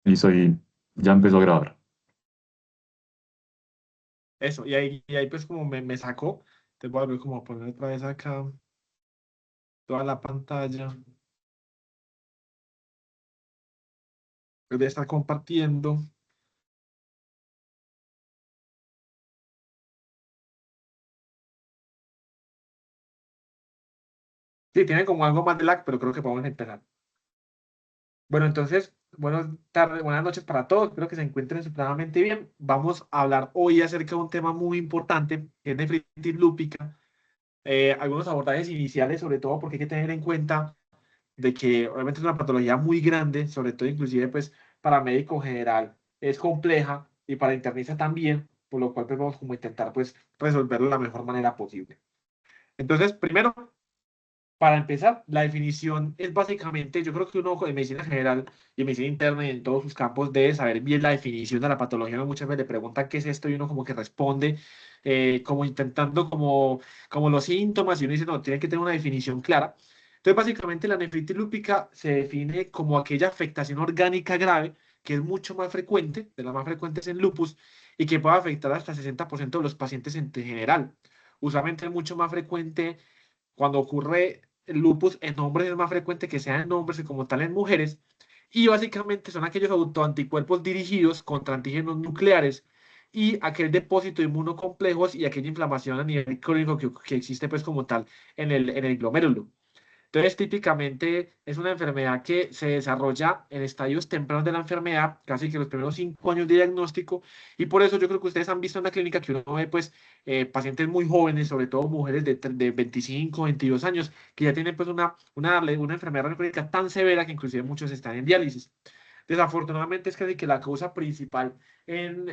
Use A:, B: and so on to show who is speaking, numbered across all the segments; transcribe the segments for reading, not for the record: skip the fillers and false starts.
A: Listo, y ya empezó a grabar.
B: Eso, y ahí pues como me sacó, te voy a volver como a poner otra vez acá toda la pantalla, de estar compartiendo. Sí, tiene como algo más de lag, pero creo que podemos empezar. Bueno, entonces, buenas tardes, buenas noches para todos, espero que se encuentren supremamente bien. Vamos a hablar hoy acerca de un tema muy importante, que es nefritis lúpica. Algunos abordajes iniciales, sobre todo porque hay que tener en cuenta de que obviamente es una patología muy grande, sobre todo inclusive pues para médico general es compleja y para internista también, por lo cual pues vamos como a intentar pues resolverlo de la mejor manera posible. Entonces, primero, para empezar, la definición es básicamente, yo creo que uno en medicina general y en medicina interna y en todos sus campos debe saber bien la definición de la patología. Uno muchas veces le preguntan qué es esto y uno como que responde como intentando como los síntomas y uno dice, no, tiene que tener una definición clara. Entonces, básicamente la nefritis lúpica se define como aquella afectación orgánica grave que es mucho más frecuente, de las más frecuentes en lupus, y que puede afectar hasta el 60% de los pacientes en general. Usualmente es mucho más frecuente cuando ocurre el lupus en hombres es más frecuente que sea en hombres que como tal en mujeres. Y básicamente son aquellos autoanticuerpos dirigidos contra antígenos nucleares y aquel depósito inmunocomplejos y aquella inflamación a nivel crónico que existe pues como tal en el glomérulo. Entonces, típicamente es una enfermedad que se desarrolla en estadios tempranos de la enfermedad, casi que los primeros 5 años de diagnóstico, y por eso yo creo que ustedes han visto en la clínica que uno ve pues pacientes muy jóvenes, sobre todo mujeres de 25, 22 años, que ya tienen pues una enfermedad renal crónica tan severa que inclusive muchos están en diálisis. Desafortunadamente es casi que la causa principal en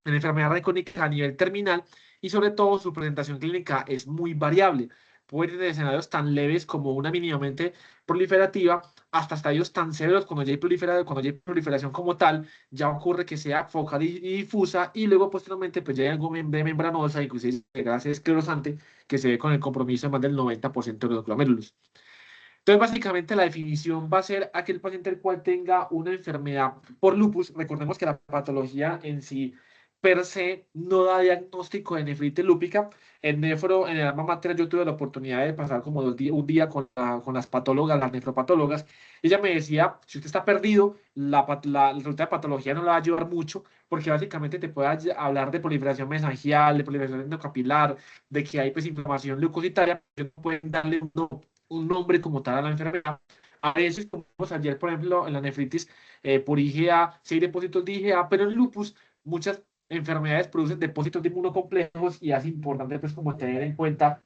B: enfermedad renal crónica a nivel terminal y sobre todo su presentación clínica es muy variable. Puede tener escenarios tan leves como una mínimamente proliferativa hasta estadios tan severos cuando ya hay proliferación como tal, ya ocurre que sea focal y difusa y luego posteriormente pues ya hay algo de membranosa, inclusive grasa esclerosante que se ve con el compromiso de más del 90% de los glomérulos. Entonces, básicamente la definición va a ser aquel paciente el cual tenga una enfermedad por lupus. Recordemos que la patología en sí per se no da diagnóstico de nefritis lúpica. En nefro, en el alma mater, yo tuve la oportunidad de pasar como un día con las patólogas, las nefropatólogas. Ella me decía, si usted está perdido, el resultado de patología no le va a ayudar mucho, porque básicamente te puede hablar de proliferación mesangial, de proliferación endocapilar, de que hay pues inflamación leucocitaria, pero no pueden darle un nombre como tal a la enfermedad. A veces, como vimos ayer, por ejemplo, en la nefritis por IgA, sí hay depósitos de IgA, pero en lupus muchas enfermedades producen depósitos de inmunocomplejos y es importante pues como tener en cuenta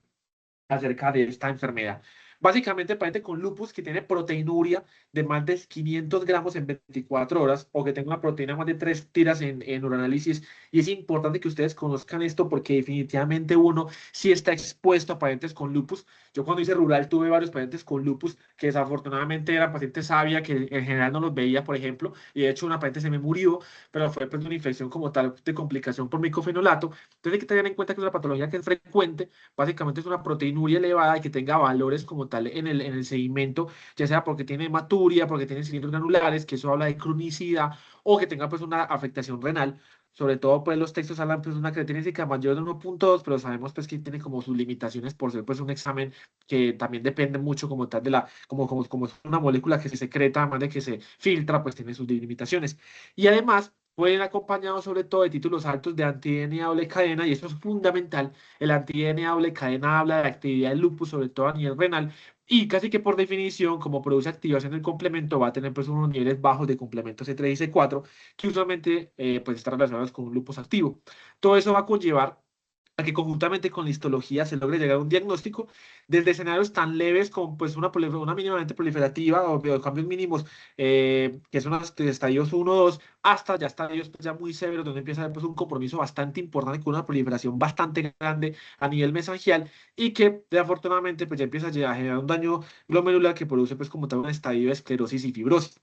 B: acerca de esta enfermedad. Básicamente, el paciente con lupus que tiene proteinuria de más de 500 gramos en 24 horas o que tenga una proteína más de 3 tiras en uranálisis. Y es importante que ustedes conozcan esto porque definitivamente uno sí está expuesto a pacientes con lupus. Yo cuando hice rural tuve varios pacientes con lupus que desafortunadamente eran pacientes sabia que en general no los veía, por ejemplo, y de hecho una paciente se me murió, pero fue pues, una infección como tal de complicación por micofenolato. Entonces hay que tener en cuenta que es una patología que es frecuente. Básicamente es una proteinuria elevada y que tenga valores como tal en el sedimento, ya sea porque tiene hematuria, porque tiene cilindros granulares, que eso habla de cronicidad, o que tenga pues una afectación renal. Sobre todo pues los textos hablan pues de una creatinística mayor de 1,2, pero sabemos pues que tiene como sus limitaciones por ser pues un examen que también depende mucho como tal de como es una molécula que se secreta, además de que se filtra, pues tiene sus limitaciones. Y además pueden acompañados sobre todo de títulos altos de anti-DNA doble cadena, y eso es fundamental. El anti-DNA doble cadena habla de actividad del lupus, sobre todo a nivel renal, y casi que por definición, como produce activación del complemento, va a tener pues unos niveles bajos de complemento C3 y C4, que usualmente pues están relacionados con un lupus activo. Todo eso va a conllevar a que conjuntamente con la histología se logre llegar a un diagnóstico desde escenarios tan leves como pues una mínimamente proliferativa o cambios mínimos, que son los estadios 1 2 hasta ya estadios pues, ya muy severos, donde empieza a haber pues, un compromiso bastante importante con una proliferación bastante grande a nivel mesangial y que desafortunadamente pues, ya empieza a generar un daño glomerular que produce pues como tal un estadio de esclerosis y fibrosis.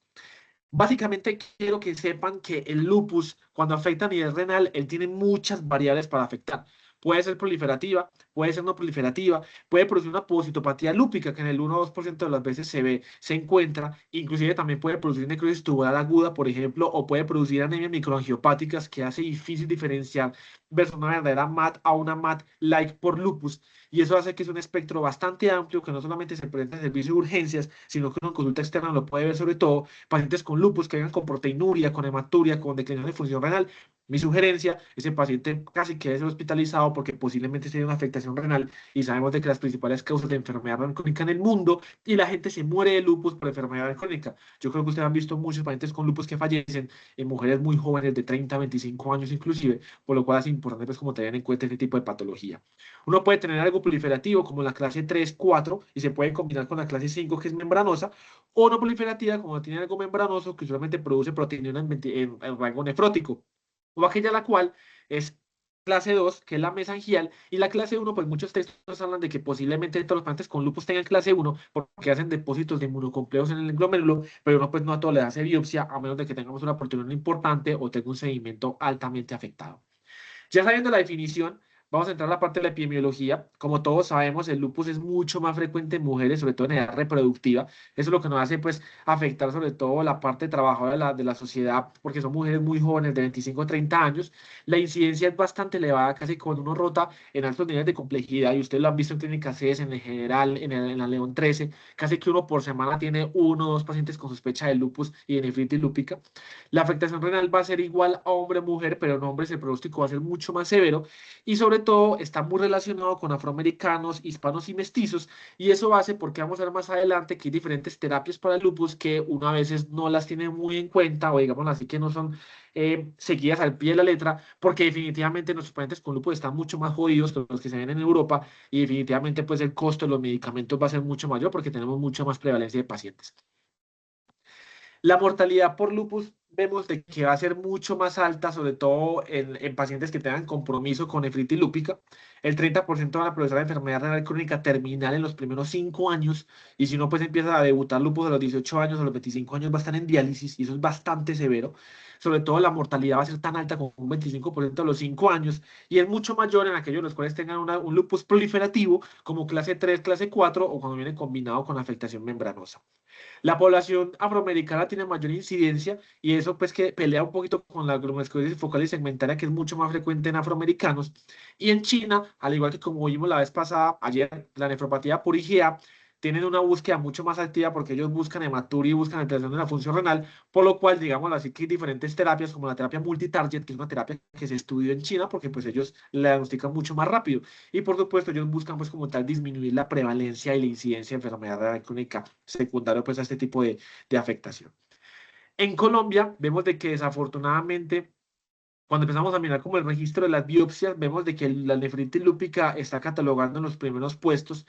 B: Básicamente quiero que sepan que el lupus, cuando afecta a nivel renal, él tiene muchas variables para afectar. Puede ser proliferativa, puede ser no proliferativa, puede producir una pogocitopatía lúpica que en el 1 o 2% de las veces se encuentra, inclusive también puede producir necrosis tubular aguda, por ejemplo, o puede producir anemia microangiopáticas que hace difícil diferenciar versus una verdadera MAT a una MAT-like por lupus. Y eso hace que es un espectro bastante amplio que no solamente se presenta en servicio de urgencias, sino que uno en consulta externa lo puede ver sobre todo pacientes con lupus que vengan con proteinuria, con hematuria, con declinación de función renal. Mi sugerencia, ese paciente casi que debe ser hospitalizado porque posiblemente tiene una afectación renal y sabemos de que las principales causas de enfermedad renal crónica en el mundo y la gente se muere de lupus por enfermedad renal crónica. Yo creo que ustedes han visto muchos pacientes con lupus que fallecen en mujeres muy jóvenes de 30, 25 años inclusive, por lo cual es importante pues como tener en cuenta este tipo de patología. Uno puede tener algo proliferativo como la clase 3, 4 y se puede combinar con la clase 5 que es membranosa o no proliferativa como tiene algo membranoso que usualmente produce proteína en rango nefrótico o aquella la cual es clase 2, que es la mesangial, y la clase 1, pues muchos textos hablan de que posiblemente todos los pacientes con lupus tengan clase 1 porque hacen depósitos de inmunocomplejos en el glomérulo, pero no, pues no a todo le hace biopsia a menos de que tengamos una proteína importante o tenga un seguimiento altamente afectado. Ya sabiendo la definición, vamos a entrar a la parte de la epidemiología. Como todos sabemos, el lupus es mucho más frecuente en mujeres, sobre todo en edad reproductiva. Eso es lo que nos hace pues afectar sobre todo la parte trabajadora de la sociedad, porque son mujeres muy jóvenes de 25 a 30 años. La incidencia es bastante elevada, casi cuando uno rota en altos niveles de complejidad, y ustedes lo han visto en clínica CES, en el general, en la León 13, casi que uno por semana tiene uno o dos pacientes con sospecha de lupus y de nefritis lúpica. La afectación renal va a ser igual a hombre o mujer, pero en hombres el pronóstico va a ser mucho más severo y sobre todo está muy relacionado con afroamericanos, hispanos y mestizos y eso hace porque vamos a ver más adelante que hay diferentes terapias para el lupus que uno a veces no las tiene muy en cuenta o digamos así que no son seguidas al pie de la letra porque definitivamente nuestros pacientes con lupus están mucho más jodidos que los que se ven en Europa y definitivamente pues el costo de los medicamentos va a ser mucho mayor porque tenemos mucha más prevalencia de pacientes. La mortalidad por lupus vemos de que va a ser mucho más alta, sobre todo en pacientes que tengan compromiso con nefritis lúpica. El 30% van a progresar de enfermedad renal crónica terminal en los primeros 5 años, y si uno pues empieza a debutar lupus a los 18 años, a los 25 años va a estar en diálisis, y eso es bastante severo. Sobre todo la mortalidad va a ser tan alta como un 25% a los 5 años, y es mucho mayor en aquellos los cuales tengan un lupus proliferativo, como clase 3, clase 4, o cuando viene combinado con afectación membranosa. La población afroamericana tiene mayor incidencia y eso pues que pelea un poquito con la glomerulosclerosis focal y segmentaria que es mucho más frecuente en afroamericanos. Y en China, al igual que como vimos la vez pasada, ayer, la nefropatía por IgA, tienen una búsqueda mucho más activa porque ellos buscan hematuria y buscan alteración de la función renal, por lo cual, digamos así, que hay diferentes terapias como la terapia multitarget, que es una terapia que se estudió en China porque pues ellos la diagnostican mucho más rápido. Y por supuesto, ellos buscan pues como tal disminuir la prevalencia y la incidencia de enfermedad renal crónica secundario pues a este tipo de afectación. En Colombia vemos de que desafortunadamente cuando empezamos a mirar como el registro de las biopsias, vemos de que la nefritis lúpica está catalogando en los primeros puestos.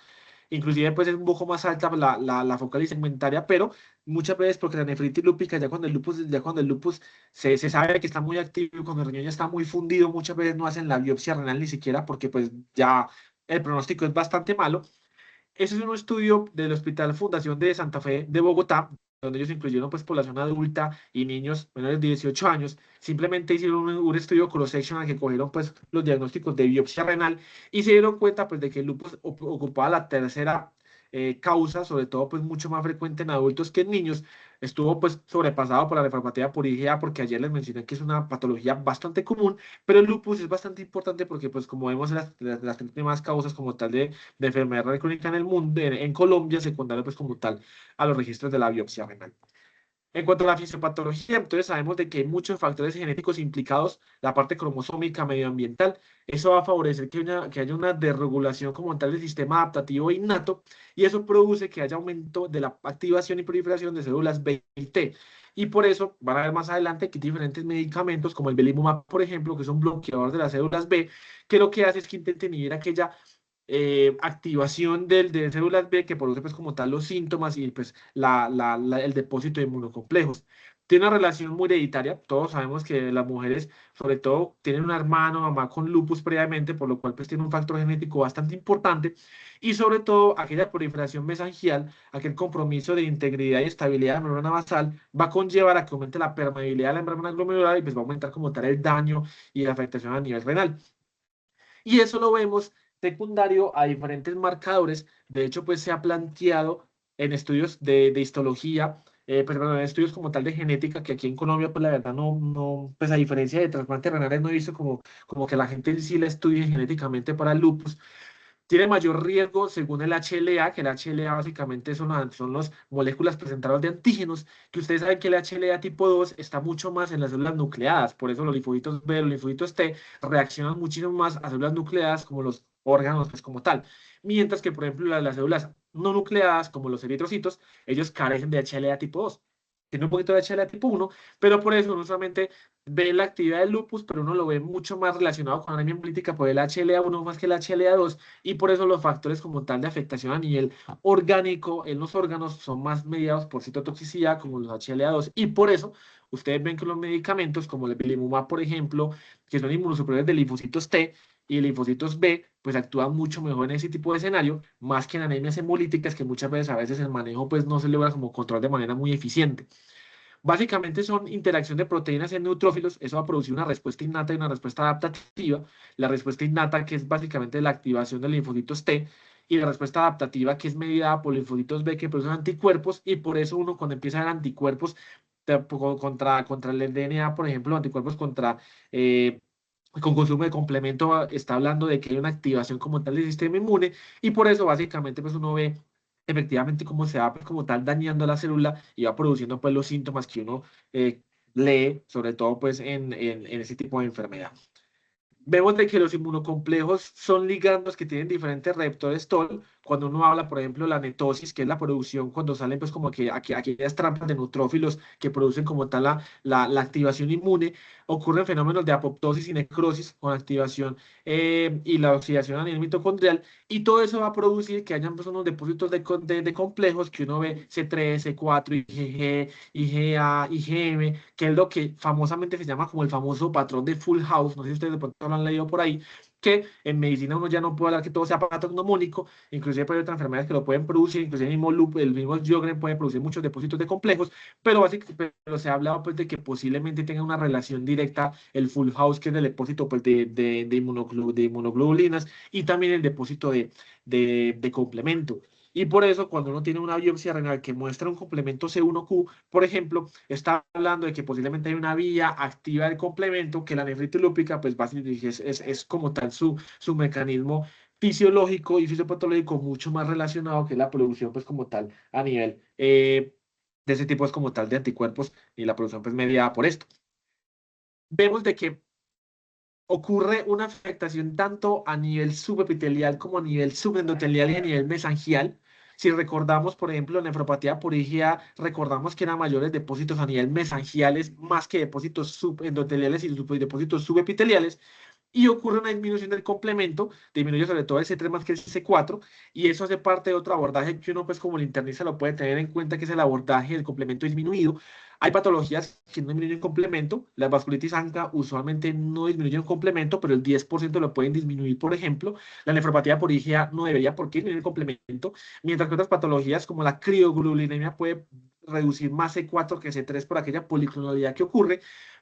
B: Inclusive pues es un poco más alta la focal y segmentaria, pero muchas veces porque la nefritis lúpica, ya cuando el lupus se sabe que está muy activo, cuando el riñón ya está muy fundido, muchas veces no hacen la biopsia renal ni siquiera porque pues ya el pronóstico es bastante malo. Ese es un estudio del Hospital Fundación de Santa Fe de Bogotá, donde ellos incluyeron pues población adulta y niños menores de 18 años. Simplemente hicieron un estudio cross-sectional que cogieron pues los diagnósticos de biopsia renal y se dieron cuenta pues de que el lupus ocupaba la tercera causa, sobre todo pues mucho más frecuente en adultos que en niños. Estuvo pues sobrepasado por la nefropatía por IgA porque ayer les mencioné que es una patología bastante común, pero el lupus es bastante importante porque pues como vemos las tres demás causas como tal de enfermedad renal crónica en el mundo, en Colombia, secundaria pues como tal a los registros de la biopsia renal. En cuanto a la fisiopatología, entonces sabemos de que hay muchos factores genéticos implicados, la parte cromosómica, medioambiental, eso va a favorecer que haya una desregulación como tal del sistema adaptativo innato y eso produce que haya aumento de la activación y proliferación de células B y T. Y por eso van a ver más adelante que hay diferentes medicamentos como el belimumab, por ejemplo, que es un bloqueador de las células B, que lo que hace es que intente inhibir aquella activación de células B que produce pues como tal los síntomas y pues el depósito de inmunocomplejos. Tiene una relación muy hereditaria, todos sabemos que las mujeres sobre todo tienen un hermano o mamá con lupus previamente, por lo cual pues tiene un factor genético bastante importante y sobre todo aquella proliferación mesangial, aquel compromiso de integridad y estabilidad de la membrana basal va a conllevar a que aumente la permeabilidad de la membrana glomerular y pues va a aumentar como tal el daño y la afectación a nivel renal. Y eso lo vemos secundario a diferentes marcadores. De hecho, pues se ha planteado en estudios de histología, perdón, en estudios como tal de genética, que aquí en Colombia, pues la verdad no, pues a diferencia de trasplantes renales, no he visto como que la gente en sí la estudie genéticamente para el lupus. Tiene mayor riesgo según el HLA, que el HLA básicamente son las moléculas presentadoras de antígenos, que ustedes saben que el HLA tipo 2 está mucho más en las células nucleadas, por eso los linfocitos B, los linfocitos T reaccionan muchísimo más a células nucleadas como los órganos, pues como tal. Mientras que, por ejemplo, las células no nucleadas, como los eritrocitos, ellos carecen de HLA tipo 2. Tiene un poquito de HLA tipo 1, pero por eso no solamente ve la actividad del lupus, pero uno lo ve mucho más relacionado con anemia hemolítica por el HLA1 más que el HLA2, y por eso los factores como tal de afectación a nivel orgánico en los órganos son más mediados por citotoxicidad como los HLA2, y por eso ustedes ven que los medicamentos como el belimumab, por ejemplo, que son inmunosupresores de linfocitos T y linfocitos B, pues actúan mucho mejor en ese tipo de escenario, más que en anemias hemolíticas, que muchas veces a veces el manejo pues no se logra como control de manera muy eficiente. Básicamente son interacción de proteínas en neutrófilos, eso va a producir una respuesta innata y una respuesta adaptativa. La respuesta innata, que es básicamente la activación de linfocitos T, y la respuesta adaptativa, que es medida por linfocitos B, que producen anticuerpos, y por eso uno cuando empieza a ver anticuerpos contra el DNA, por ejemplo, anticuerpos eh, con consumo de complemento, está hablando de que hay una activación como tal del sistema inmune, y por eso básicamente pues uno ve efectivamente cómo se va pues, como tal dañando la célula y va produciendo pues los síntomas que uno lee, sobre todo pues en ese tipo de enfermedad. Vemos de que los inmunocomplejos son ligandos que tienen diferentes receptores TOL. Cuando uno habla, por ejemplo, la netosis, que es la producción, cuando salen pues como que aquellas trampas de neutrófilos que producen como tal la activación inmune, ocurren fenómenos de apoptosis y necrosis con activación y la oxidación a nivel mitocondrial, y todo eso va a producir que hayan pues unos depósitos de complejos que uno ve C3, C4, IgG, IgA, IgM, que es lo que famosamente se llama como el famoso patrón de Full House. No sé si ustedes de pronto lo han leído por ahí, que en medicina uno ya no puede hablar que todo sea patrón mnemónico, inclusive puede haber otras enfermedades que lo pueden producir, inclusive el mismo loop, el mismo Sjögren puede producir muchos depósitos de complejos, pero, pero se ha hablado pues de que posiblemente tenga una relación directa el Full House, que es el depósito pues, de inmunoglobulinas, y también el depósito de complemento. Y por eso, cuando uno tiene una biopsia renal que muestra un complemento C1Q, por ejemplo, está hablando de que posiblemente hay una vía activa del complemento, que la nefritis lúpica, pues básicamente es como tal su mecanismo fisiológico y fisiopatológico mucho más relacionado que la producción, pues como tal, a nivel de ese tipo, es como tal, de anticuerpos, y la producción, pues mediada por esto. Vemos de que ocurre una afectación tanto a nivel subepitelial como a nivel subendotelial y a nivel mesangial. Si recordamos, por ejemplo, nefropatía por IgA, recordamos que eran mayores depósitos a nivel mesangiales más que depósitos subendoteliales y depósitos subepiteliales, y ocurre una disminución del complemento, disminuye sobre todo el C3 más que el C4, y eso hace parte de otro abordaje que uno, pues como el internista, lo puede tener en cuenta, que es el abordaje del complemento disminuido. Hay patologías que no disminuyen complemento, la vasculitis ANCA usualmente no disminuye un complemento, pero el 10% lo pueden disminuir, por ejemplo. La nefropatía por IgA no debería por qué disminuir el complemento, mientras que otras patologías como la crioglulinemia puede reducir más C4 que C3 por aquella policlonalidad que ocurre.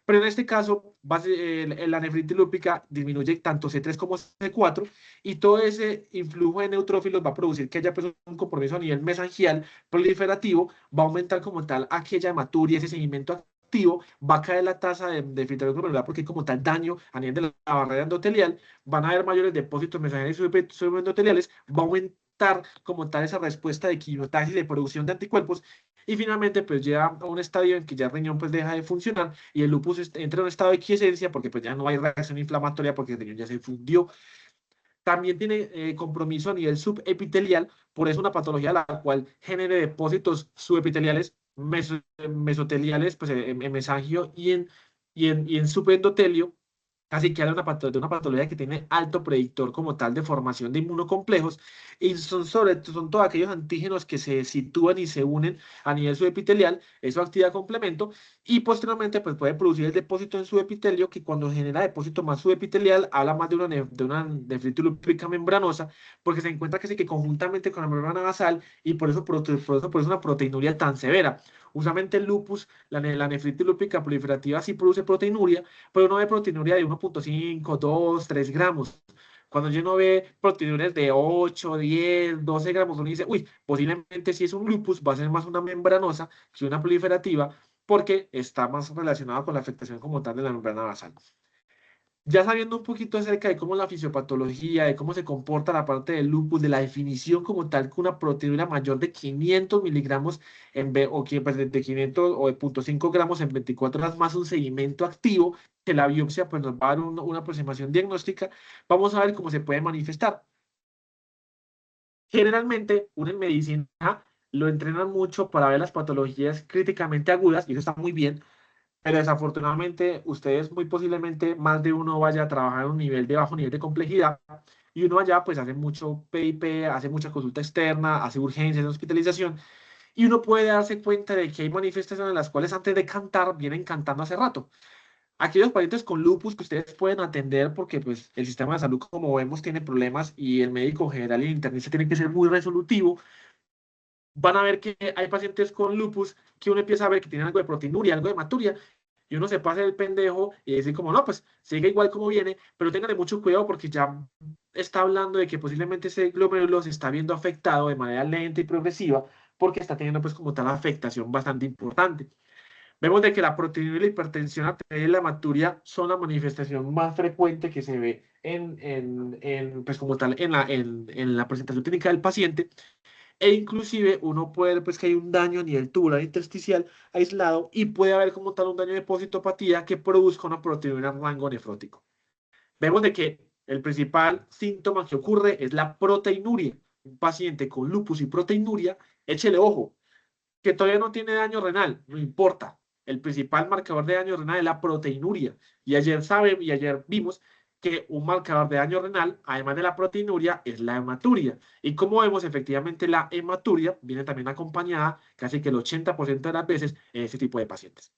B: Pero en este caso, la nefritis lúpica disminuye tanto C3 como C4, y todo ese influjo de neutrófilos va a producir que haya pues, un compromiso a nivel mesangial proliferativo, va a aumentar como tal aquella hematuria, ese seguimiento activo, va a caer la tasa de filtración glomerular porque hay como tal daño a nivel de la barrera endotelial, van a haber mayores depósitos mesangiales y subendoteliales, va a aumentar como tal esa respuesta de quimiotaxis y de producción de anticuerpos, y finalmente pues llega a un estadio en que ya el riñón pues deja de funcionar y el lupus entra en un estado de quiescencia porque pues ya no hay reacción inflamatoria porque el riñón ya se fundió. También tiene compromiso a nivel subepitelial, por eso una patología la cual genere depósitos subepiteliales, mesoteliales, pues en mesangio y en subendotelio. Así que habla de una patología que tiene alto predictor como tal de formación de inmunocomplejos, y son todos aquellos antígenos que se sitúan y se unen a nivel subepitelial, eso activa complemento, y posteriormente pues puede producir el depósito en subepitelio, que cuando genera depósito más subepitelial habla más de una nefritis lúpica membranosa, porque se encuentra que sí que conjuntamente con la membrana basal, y por eso una proteinuria tan severa. Usualmente el lupus, la nefritis lúpica proliferativa sí produce proteinuria, pero no de proteinuria de 1,5, 2, 3 gramos. Cuando uno ve proteinuриas de 8, 10, 12 gramos, uno dice, uy, posiblemente si es un lupus va a ser más una membranosa que una proliferativa, porque está más relacionado con la afectación como tal de la membrana basal. Ya sabiendo un poquito acerca de cómo la fisiopatología, de cómo se comporta la parte del lupus, de la definición como tal, que una proteína mayor de 500 miligramos o que, pues, de 500 o de 0.5 gramos en 24 horas más un seguimiento activo, que la biopsia pues, nos va a dar una aproximación diagnóstica, vamos a ver cómo se puede manifestar. Generalmente, uno en medicina lo entrenan mucho para ver las patologías críticamente agudas, y eso está muy bien, pero desafortunadamente, ustedes muy posiblemente más de uno vaya a trabajar en un nivel de bajo nivel de complejidad y uno allá pues hace mucho PIP, hace mucha consulta externa, hace urgencias, hospitalización y uno puede darse cuenta de que hay manifestaciones en las cuales antes de cantar vienen cantando hace rato. Aquellos pacientes con lupus que ustedes pueden atender porque pues el sistema de salud como vemos tiene problemas y el médico general y el internista tienen que ser muy resolutivo, van a ver que hay pacientes con lupus que uno empieza a ver que tienen algo de proteinuria, algo de hematuria, y uno se pasa el pendejo y dice como, no, pues sigue igual como viene, pero ténganle mucho cuidado porque ya está hablando de que posiblemente ese glomérulo se está viendo afectado de manera lenta y progresiva porque está teniendo pues como tal afectación bastante importante. Vemos de que la proteína y la hipertensión arterial y la hematuria son la manifestación más frecuente que se ve pues como tal en la presentación clínica del paciente e inclusive uno puede ver pues, que hay un daño a nivel tubular intersticial aislado y puede haber como tal un daño de positopatía que produzca una proteína en rango nefrótico. Vemos de que el principal síntoma que ocurre es la proteinuria. Un paciente con lupus y proteinuria, échele ojo, que todavía no tiene daño renal, no importa. El principal marcador de daño renal es la proteinuria. Y ayer vimos que un marcador de daño renal, además de la proteinuria, es la hematuria. Y como vemos, efectivamente, la hematuria viene también acompañada casi que el 80% de las veces en este tipo de pacientes.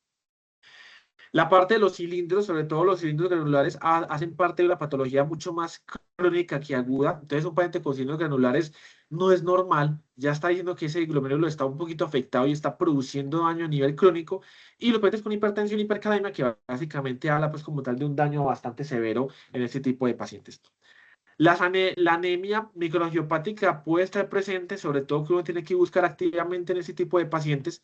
B: La parte de los cilindros, sobre todo los cilindros granulares, hacen parte de una patología mucho más crónica que aguda. Entonces, un paciente con cilindros granulares no es normal, ya está diciendo que ese glomérulo está un poquito afectado y está produciendo daño a nivel crónico. Y los pacientes con hipertensión y hipercalemia, que básicamente habla pues como tal de un daño bastante severo en este tipo de pacientes. La anemia microangiopática puede estar presente, sobre todo que uno tiene que buscar activamente en este tipo de pacientes.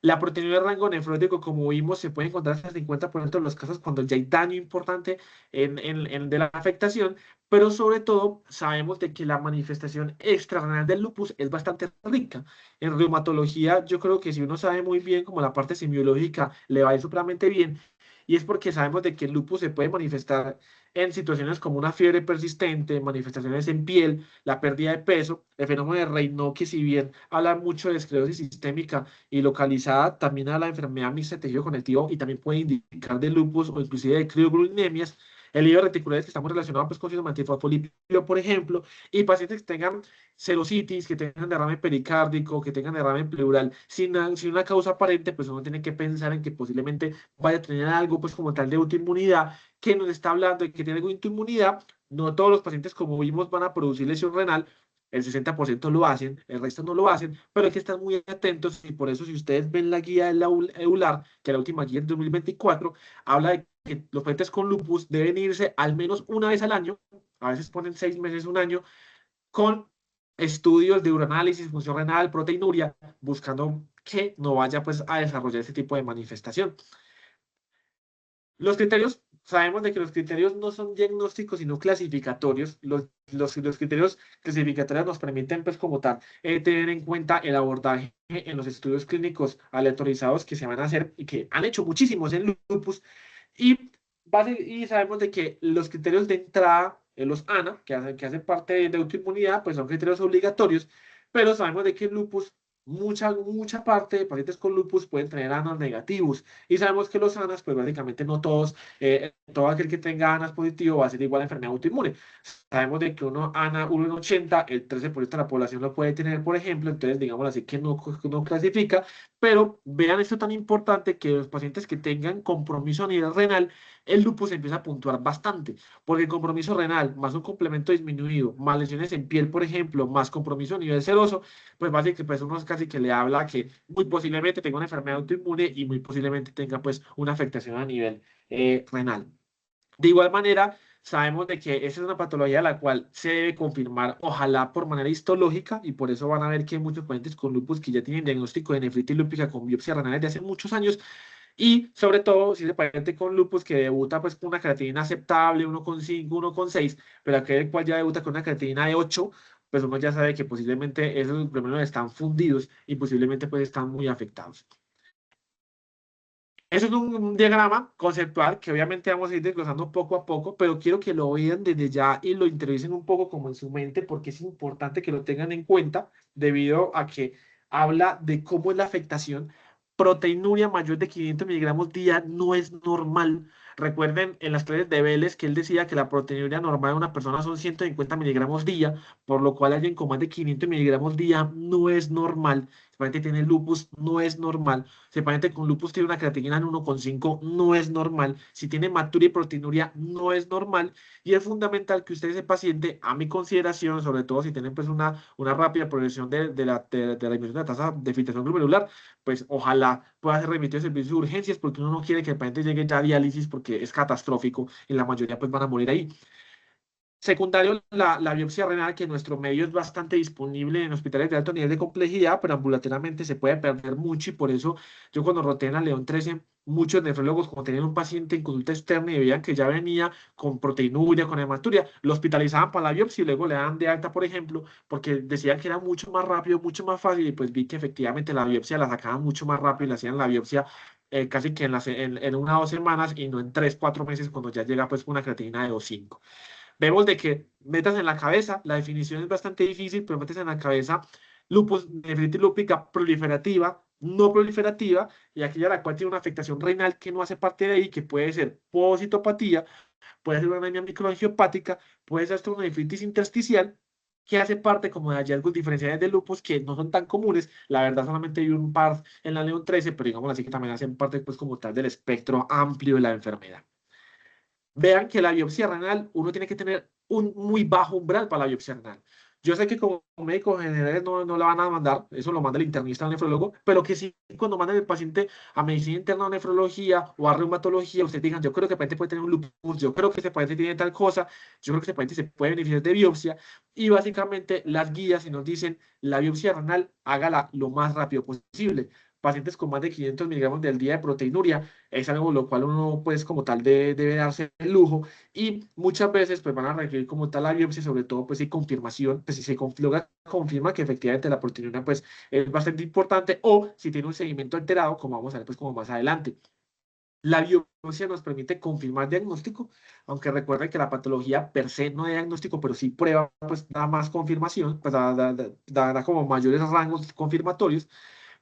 B: La proteína de rango nefrótico, como vimos, se puede encontrar hasta el 50% de los casos cuando ya hay daño importante de la afectación, pero sobre todo sabemos de que la manifestación extrarrenal del lupus es bastante rica. En reumatología, yo creo que si uno sabe muy bien como la parte semiológica, le va a ir supremamente bien, y es porque sabemos de que el lupus se puede manifestar en situaciones como una fiebre persistente, manifestaciones en piel, la pérdida de peso, el fenómeno de Raynaud, que si bien habla mucho de esclerosis sistémica, y localizada también a la enfermedad mixta de tejido conectivo y también puede indicar de lupus o inclusive de crioglobulinemias, el hígado reticulares que estamos relacionados pues, con síndrome antifosfolípido, por ejemplo, y pacientes que tengan serositis, que tengan derrame pericárdico, que tengan derrame pleural, sin una causa aparente, pues uno tiene que pensar en que posiblemente vaya a tener algo pues como tal de autoinmunidad, que nos está hablando de que tiene algo de autoinmunidad. No todos los pacientes, como vimos, van a producir lesión renal, el 60% lo hacen, el resto no lo hacen, pero hay que estar muy atentos y por eso si ustedes ven la guía del EULAR, que es la última guía en 2024, habla de que los pacientes con lupus deben irse al menos una vez al año, a veces ponen 6 meses, un año, con estudios de uranálisis, función renal, proteinuria, buscando que no vaya pues a desarrollar ese tipo de manifestación. Los criterios, sabemos de que los criterios no son diagnósticos, sino clasificatorios. Los criterios clasificatorios nos permiten, pues, como tal, tener en cuenta el abordaje en los estudios clínicos aleatorizados que se van a hacer y que han hecho muchísimos en lupus. Y, y sabemos de que los criterios de entrada, los ANA, que hacen parte de autoinmunidad, pues son criterios obligatorios, pero sabemos de que el lupus mucha parte de pacientes con lupus pueden tener ANAs negativos. Y sabemos que los ANAs, pues básicamente no todos, todo aquel que tenga ANAs positivo va a ser igual a enfermedad autoinmune. Sabemos de que uno ANA 1 en 80, el 13% de la población lo puede tener, por ejemplo, entonces digamos así que no clasifica, pero vean esto tan importante que los pacientes que tengan compromiso a nivel renal, el lupus empieza a puntuar bastante, porque el compromiso renal más un complemento disminuido, más lesiones en piel, por ejemplo, más compromiso a nivel seroso, pues básicamente pues uno casi que le habla que muy posiblemente tenga una enfermedad autoinmune y muy posiblemente tenga pues una afectación a nivel renal. De igual manera, sabemos de que esa es una patología la cual se debe confirmar, ojalá por manera histológica, y por eso van a ver que hay muchos pacientes con lupus que ya tienen diagnóstico de nefritis lúpica con biopsia renal desde hace muchos años, y sobre todo si ese paciente con lupus que debuta pues con una creatinina aceptable, 1,5, 1,6, pero aquel cual ya debuta con una creatinina de 8, pues uno ya sabe que posiblemente esos glomérulos están fundidos y posiblemente pues están muy afectados. Eso es un diagrama conceptual que obviamente vamos a ir desglosando poco a poco, pero quiero que lo vean desde ya y lo interioricen un poco como en su mente, porque es importante que lo tengan en cuenta debido a que habla de cómo es la afectación. Proteinuria mayor de 500 miligramos día no es normal. Recuerden en las clases de Vélez que él decía que la proteinuria normal de una persona son 150 miligramos día, por lo cual alguien con más de 500 miligramos día no es normal. Si el paciente tiene lupus, no es normal. Si el paciente con lupus tiene una creatinina en 1,5, no es normal. Si tiene hematuria y proteinuria, no es normal. Y es fundamental que usted, ese paciente, a mi consideración, sobre todo si tienen pues una rápida progresión de la disminución de la tasa de filtración glomerular, pues ojalá pueda ser remitido a servicios de urgencias, porque uno no quiere que el paciente llegue ya a diálisis porque es catastrófico y la mayoría pues van a morir ahí. Secundario, la biopsia renal, que en nuestro medio es bastante disponible en hospitales de alto nivel de complejidad, pero ambulatoriamente se puede perder mucho y por eso yo cuando roté en la León 13, muchos nefrólogos cuando tenían un paciente en consulta externa y veían que ya venía con proteinuria, con hematuria, lo hospitalizaban para la biopsia y luego le daban de alta, por ejemplo, porque decían que era mucho más rápido, mucho más fácil y pues vi que efectivamente la biopsia la sacaban mucho más rápido y le hacían la biopsia casi que en 1 o 2 semanas y no en 3, 4 meses cuando ya llega pues una creatinina de 2,5. Vemos de que metas en la cabeza, la definición es bastante difícil, pero metes en la cabeza lupus, nefritis lúpica proliferativa, no proliferativa, y aquella la cual tiene una afectación renal que no hace parte de ahí, que puede ser positopatía, puede ser una anemia microangiopática, puede ser hasta una nefritis intersticial, que hace parte como de hallazgos diferenciales de lupus que no son tan comunes. La verdad, solamente hay un par en la León 13, pero digamos así que también hacen parte pues como tal del espectro amplio de la enfermedad. Vean que la biopsia renal, uno tiene que tener un muy bajo umbral para la biopsia renal. Yo sé que como médicos generales no la van a mandar, eso lo manda el internista al nefrólogo, pero que sí cuando mandan el paciente a medicina interna o nefrología o a reumatología, ustedes digan, yo creo que el paciente puede tener un lupus, yo creo que ese paciente tiene tal cosa, yo creo que ese paciente se puede beneficiar de biopsia, y básicamente las guías y nos dicen, la biopsia renal, hágala lo más rápido posible. Pacientes con más de 500 miligramos del día de proteinuria, es algo lo cual uno pues como tal debe darse el lujo y muchas veces pues van a requerir como tal la biopsia, sobre todo pues si confirmación, pues si se logra confirma que efectivamente la proteína pues es bastante importante o si tiene un seguimiento alterado, como vamos a ver pues como más adelante. La biopsia nos permite confirmar diagnóstico, aunque recuerden que la patología per se no es diagnóstico, pero sí prueba, pues da más confirmación, pues da como mayores rangos confirmatorios,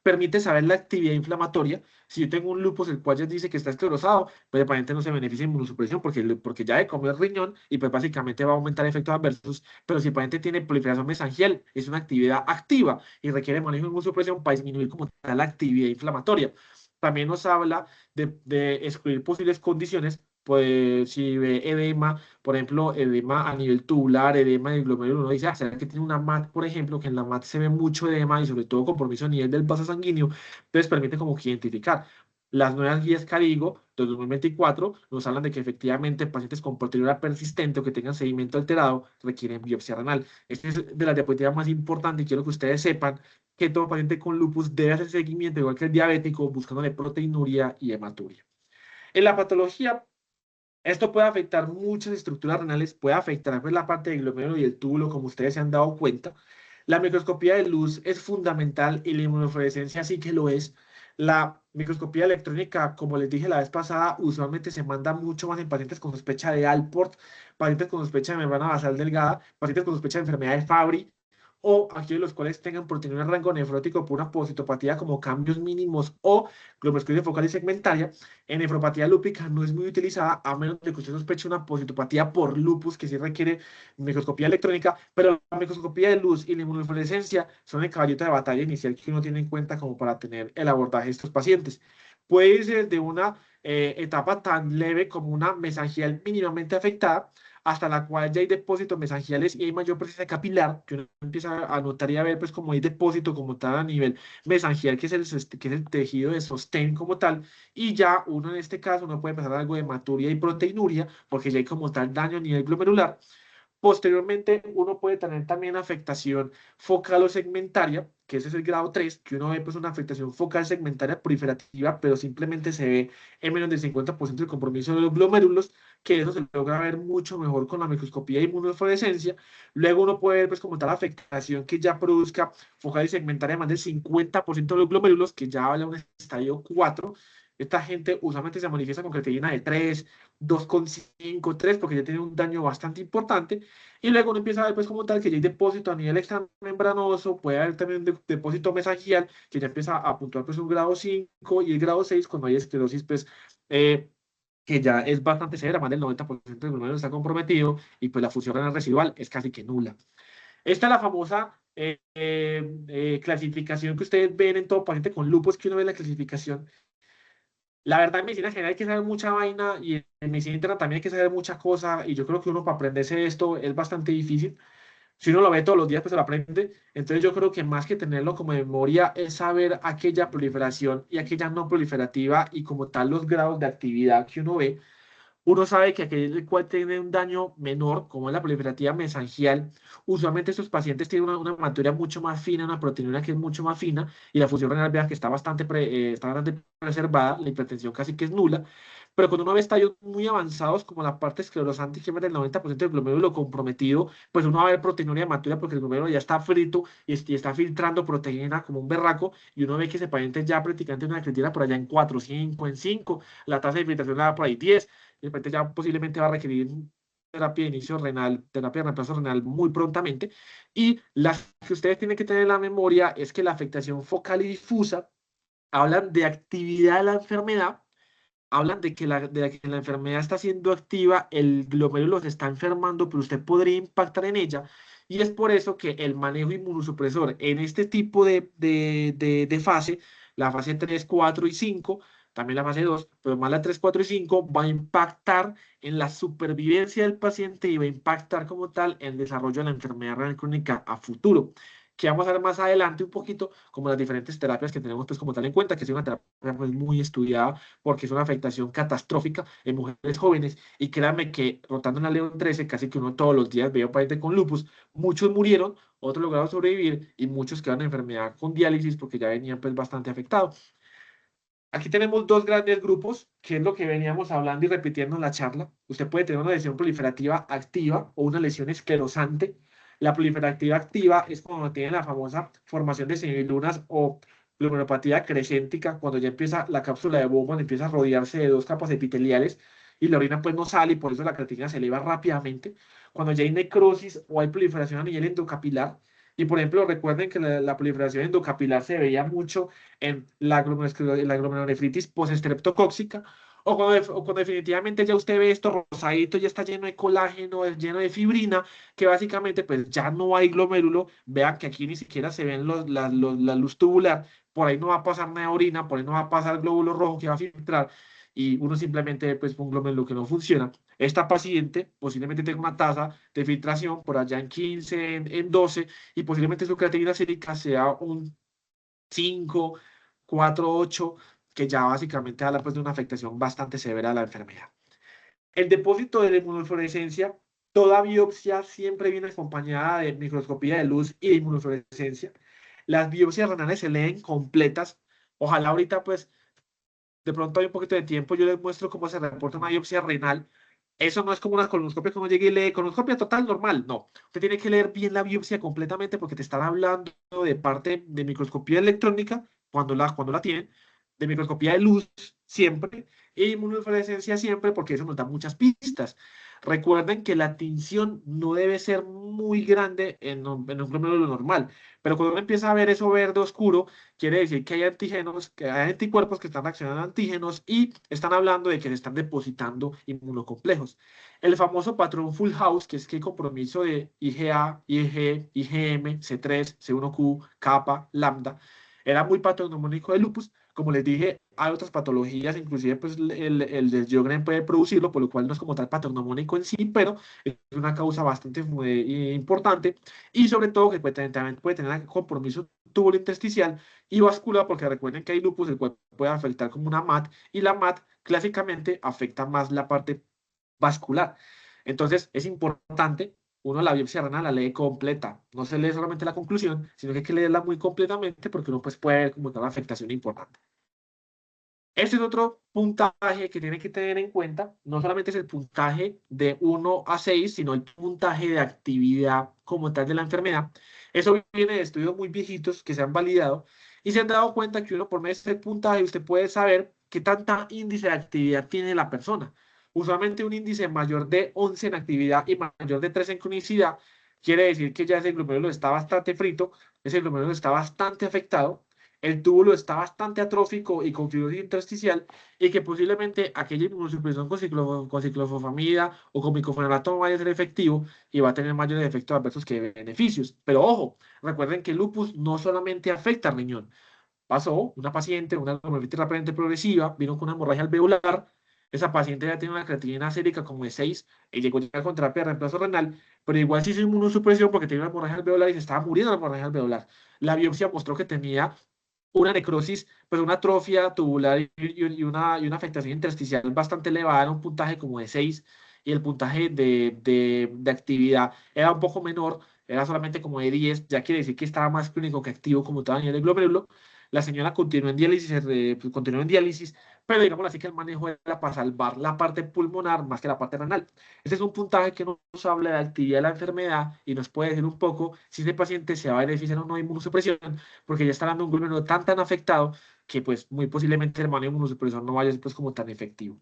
B: permite saber la actividad inflamatoria. Si yo tengo un lupus, el cual ya dice que está esclerosado, pues el paciente no se beneficia de inmunosupresión porque ya he comido el riñón y pues básicamente va a aumentar efectos adversos. Pero si el paciente tiene proliferación mesangial, es una actividad activa y requiere manejo de inmunosupresión para disminuir como tal la actividad inflamatoria. También nos habla de excluir posibles condiciones, pues si ve edema, por ejemplo, edema a nivel tubular, edema del glomérulo, uno dice, ah, ¿será que tiene una MAT, por ejemplo, que en la MAT se ve mucho edema y sobre todo compromiso a nivel del vaso sanguíneo? Entonces permite como que identificar. Las nuevas guías Carigo de 2024 nos hablan de que efectivamente pacientes con proteinuria persistente o que tengan sedimento alterado requieren biopsia renal. Esta es de las diapositivas más importantes y quiero que ustedes sepan que todo paciente con lupus debe hacer seguimiento, igual que el diabético, buscándole proteinuria y hematuria. En la patología, esto puede afectar muchas estructuras renales, puede afectar pues, la parte del glomérulo y el túbulo, como ustedes se han dado cuenta. La microscopía de luz es fundamental y la inmunofluorescencia sí que lo es. La microscopía electrónica, como les dije la vez pasada, usualmente se manda mucho más en pacientes con sospecha de Alport, pacientes con sospecha de membrana basal delgada, pacientes con sospecha de enfermedad de Fabry, o aquellos los cuales tengan proteinura en rango nefrótico por una positopatía como cambios mínimos o glomerulosclerosis focal y segmentaria. En nefropatía lúpica no es muy utilizada a menos de que usted sospeche una positopatía por lupus que sí requiere microscopía electrónica, pero la microscopía de luz y la inmunofluorescencia son el caballito de batalla inicial que uno tiene en cuenta como para tener el abordaje de estos pacientes. Puede ser de una etapa tan leve como una mesangial mínimamente afectada hasta la cual ya hay depósitos mesangiales y hay mayor presencia capilar, que uno empieza a notar y a ver pues como hay depósito como tal a nivel mesangial, que es el tejido de sostén como tal, y ya uno en este caso uno puede empezar algo de hematuria y proteinuria, porque ya hay como tal daño a nivel glomerular. Posteriormente, uno puede tener también afectación focal o segmentaria, que ese es el grado 3, que uno ve pues una afectación focal segmentaria proliferativa, pero simplemente se ve en menos del 50% del compromiso de los glomérulos, que eso se logra ver mucho mejor con la microscopía de inmunofluorescencia. Luego uno puede ver pues como tal afectación que ya produzca focal y segmentaria de más del 50% de los glomérulos, que ya habla de un estadio 4. Esta gente usualmente se manifiesta con creatinina de 3, 2,5, 3, porque ya tiene un daño bastante importante. Y luego uno empieza a ver, pues, como tal, que ya hay depósito a nivel extramembranoso, puede haber también depósito mesangial, que ya empieza a puntuar, pues, un grado 5 y el grado 6, cuando hay esclerosis, pues, eh, que ya es bastante severa, más del 90% del glomérulo está comprometido, y pues la función renal residual es casi que nula. Esta es la famosa clasificación que ustedes ven en todo paciente con lupus, que uno ve la clasificación. La verdad, en medicina general hay que saber mucha vaina y en medicina interna también hay que saber muchas cosas y yo creo que uno para aprenderse esto es bastante difícil. Si uno lo ve todos los días, pues se lo aprende. Entonces yo creo que más que tenerlo como memoria es saber aquella proliferación y aquella no proliferativa y como tal los grados de actividad que uno ve. Uno sabe que aquel cual tiene un daño menor, como es la proliferativa mesangial, usualmente estos pacientes tienen una hematuria mucho más fina, una proteinura que es mucho más fina, y la función renal, vean que está bastante preservada, la hipertensión casi que es nula, pero cuando uno ve estadios muy avanzados, como la parte esclerosante, que es del 90% del glomérulo comprometido, pues uno va a ver proteinuria hematuria porque el glomérulo ya está frito y está filtrando proteína como un berraco, y uno ve que ese paciente ya prácticamente una creatina por allá en 4, 5, en 5, la tasa de filtración la da por ahí 10, de repente ya posiblemente va a requerir terapia de inicio renal, terapia de reemplazo renal muy prontamente. Y las que ustedes tienen que tener en la memoria es que la afectación focal y difusa hablan de actividad de la enfermedad, hablan de que la enfermedad está siendo activa, el glomérulo se está enfermando, pero usted podría impactar en ella. Y es por eso que el manejo inmunosupresor en este tipo de fase, la fase 3, 4 y 5, también la fase 2, pero más la 3, 4 y 5, va a impactar en la supervivencia del paciente y va a impactar como tal en el desarrollo de la enfermedad renal crónica a futuro, que vamos a ver más adelante un poquito, como las diferentes terapias que tenemos pues como tal en cuenta, que es una terapia pues, muy estudiada porque es una afectación catastrófica en mujeres jóvenes. Y créanme que rotando en la León 13, casi que uno todos los días veo pacientes con lupus. Muchos murieron, otros lograron sobrevivir y muchos quedaron en enfermedad con diálisis porque ya venían pues bastante afectados. Aquí tenemos dos grandes grupos, que es lo que veníamos hablando y repitiendo en la charla. Usted puede tener una lesión proliferativa activa o una lesión esclerosante. La proliferativa activa es cuando tiene la famosa formación de semilunas o glomerulopatía crescéntica, cuando ya empieza la cápsula de Bowman, empieza a rodearse de dos capas epiteliales y la orina pues no sale y por eso la creatinina se eleva rápidamente. Cuando ya hay necrosis o hay proliferación a nivel endocapilar, y por ejemplo recuerden que la proliferación endocapilar se veía mucho en la glomerulonefritis postestreptocóxica, o cuando definitivamente ya usted ve esto rosadito, ya está lleno de colágeno, lleno de fibrina, que básicamente pues ya no hay glomérulo. Vean que aquí ni siquiera se ven la luz tubular, por ahí no va a pasar nada de orina, por ahí no va a pasar glóbulo rojo que va a filtrar, y uno simplemente ve pues un glomérulo que no funciona. Esta paciente posiblemente tenga una tasa de filtración por allá en 15, en 12, y posiblemente su creatinina sérica sea un 5, 4, 8, que ya básicamente habla pues de una afectación bastante severa de la enfermedad. El depósito de la inmunofluorescencia, toda biopsia siempre viene acompañada de microscopía de luz y de inmunofluorescencia. Las biopsias renales se leen completas. Ojalá ahorita pues de pronto hay un poquito de tiempo, yo les muestro cómo se reporta una biopsia renal. Eso no es como una colonoscopia que uno llegue y lee, colonoscopia total, normal, no. Usted tiene que leer bien la biopsia completamente porque te están hablando de parte de microscopía electrónica, cuando la tienen, de microscopía de luz siempre, e inmunofluorescencia siempre, porque eso nos da muchas pistas. Recuerden que la tinción no debe ser muy grande en un glomérulo normal, pero cuando uno empieza a ver eso verde oscuro, quiere decir que hay antígenos, que hay anticuerpos que están reaccionando a antígenos y están hablando de que se están depositando inmunocomplejos. El famoso patrón Full House, que es que el compromiso de IgA, IgG, IgM, C3, C1q, kappa, lambda, era muy patognomónico de lupus. Como les dije, hay otras patologías, inclusive pues el Sjögren puede producirlo, por lo cual no es como tal patognomónico en sí, pero es una causa bastante importante y sobre todo que también puede tener compromiso intersticial y vascular, porque recuerden que hay lupus, el cual puede afectar como una MAT, y la MAT clásicamente afecta más la parte vascular. Entonces, es importante, uno la biopsia renal la lee completa, no se lee solamente la conclusión, sino que hay que leerla muy completamente porque uno pues, puede ver como una afectación importante. Este es otro puntaje que tiene que tener en cuenta. No solamente es el puntaje de 1 a 6, sino el puntaje de actividad como tal de la enfermedad. Eso viene de estudios muy viejitos que se han validado y se han dado cuenta que uno por medio de este puntaje usted puede saber qué tanta índice de actividad tiene la persona. Usualmente un índice mayor de 11 en actividad y mayor de 3 en cronicidad quiere decir que ya ese glomérulo está bastante frito, ese glomérulo está bastante afectado, el túbulo está bastante atrófico y con fibrosis intersticial y que posiblemente aquella inmunosupresión con ciclofosfamida o con micofenolato no vaya a ser efectivo y va a tener mayores efectos adversos que beneficios. Pero ojo, recuerden que el lupus no solamente afecta al riñón. Pasó una paciente, una glomerulitis rápidamente progresiva, vino con una hemorragia alveolar. Esa paciente ya tiene una creatinina sérica como de 6 y llegó ya con terapia de reemplazo renal, pero igual se hizo inmunosupresión porque tenía una hemorragia alveolar y se estaba muriendo de la hemorragia alveolar. La biopsia mostró que tenía una necrosis, pues una atrofia tubular y una afectación intersticial bastante elevada, era un puntaje como de 6 y el puntaje de actividad era un poco menor, era solamente como de 10, ya quiere decir que estaba más clínico que activo como todo a nivel de glomérulo. La señora continuó en diálisis, pues, continuó en diálisis, pero digamos así que el manejo era para salvar la parte pulmonar más que la parte renal. Este es un puntaje que nos habla de la actividad de la enfermedad y nos puede decir un poco si ese paciente se va a beneficiar o no de inmunosupresión, porque ya está dando un glomérulo tan afectado que pues muy posiblemente el manejo inmunosupresor no vaya a ser pues como tan efectivo.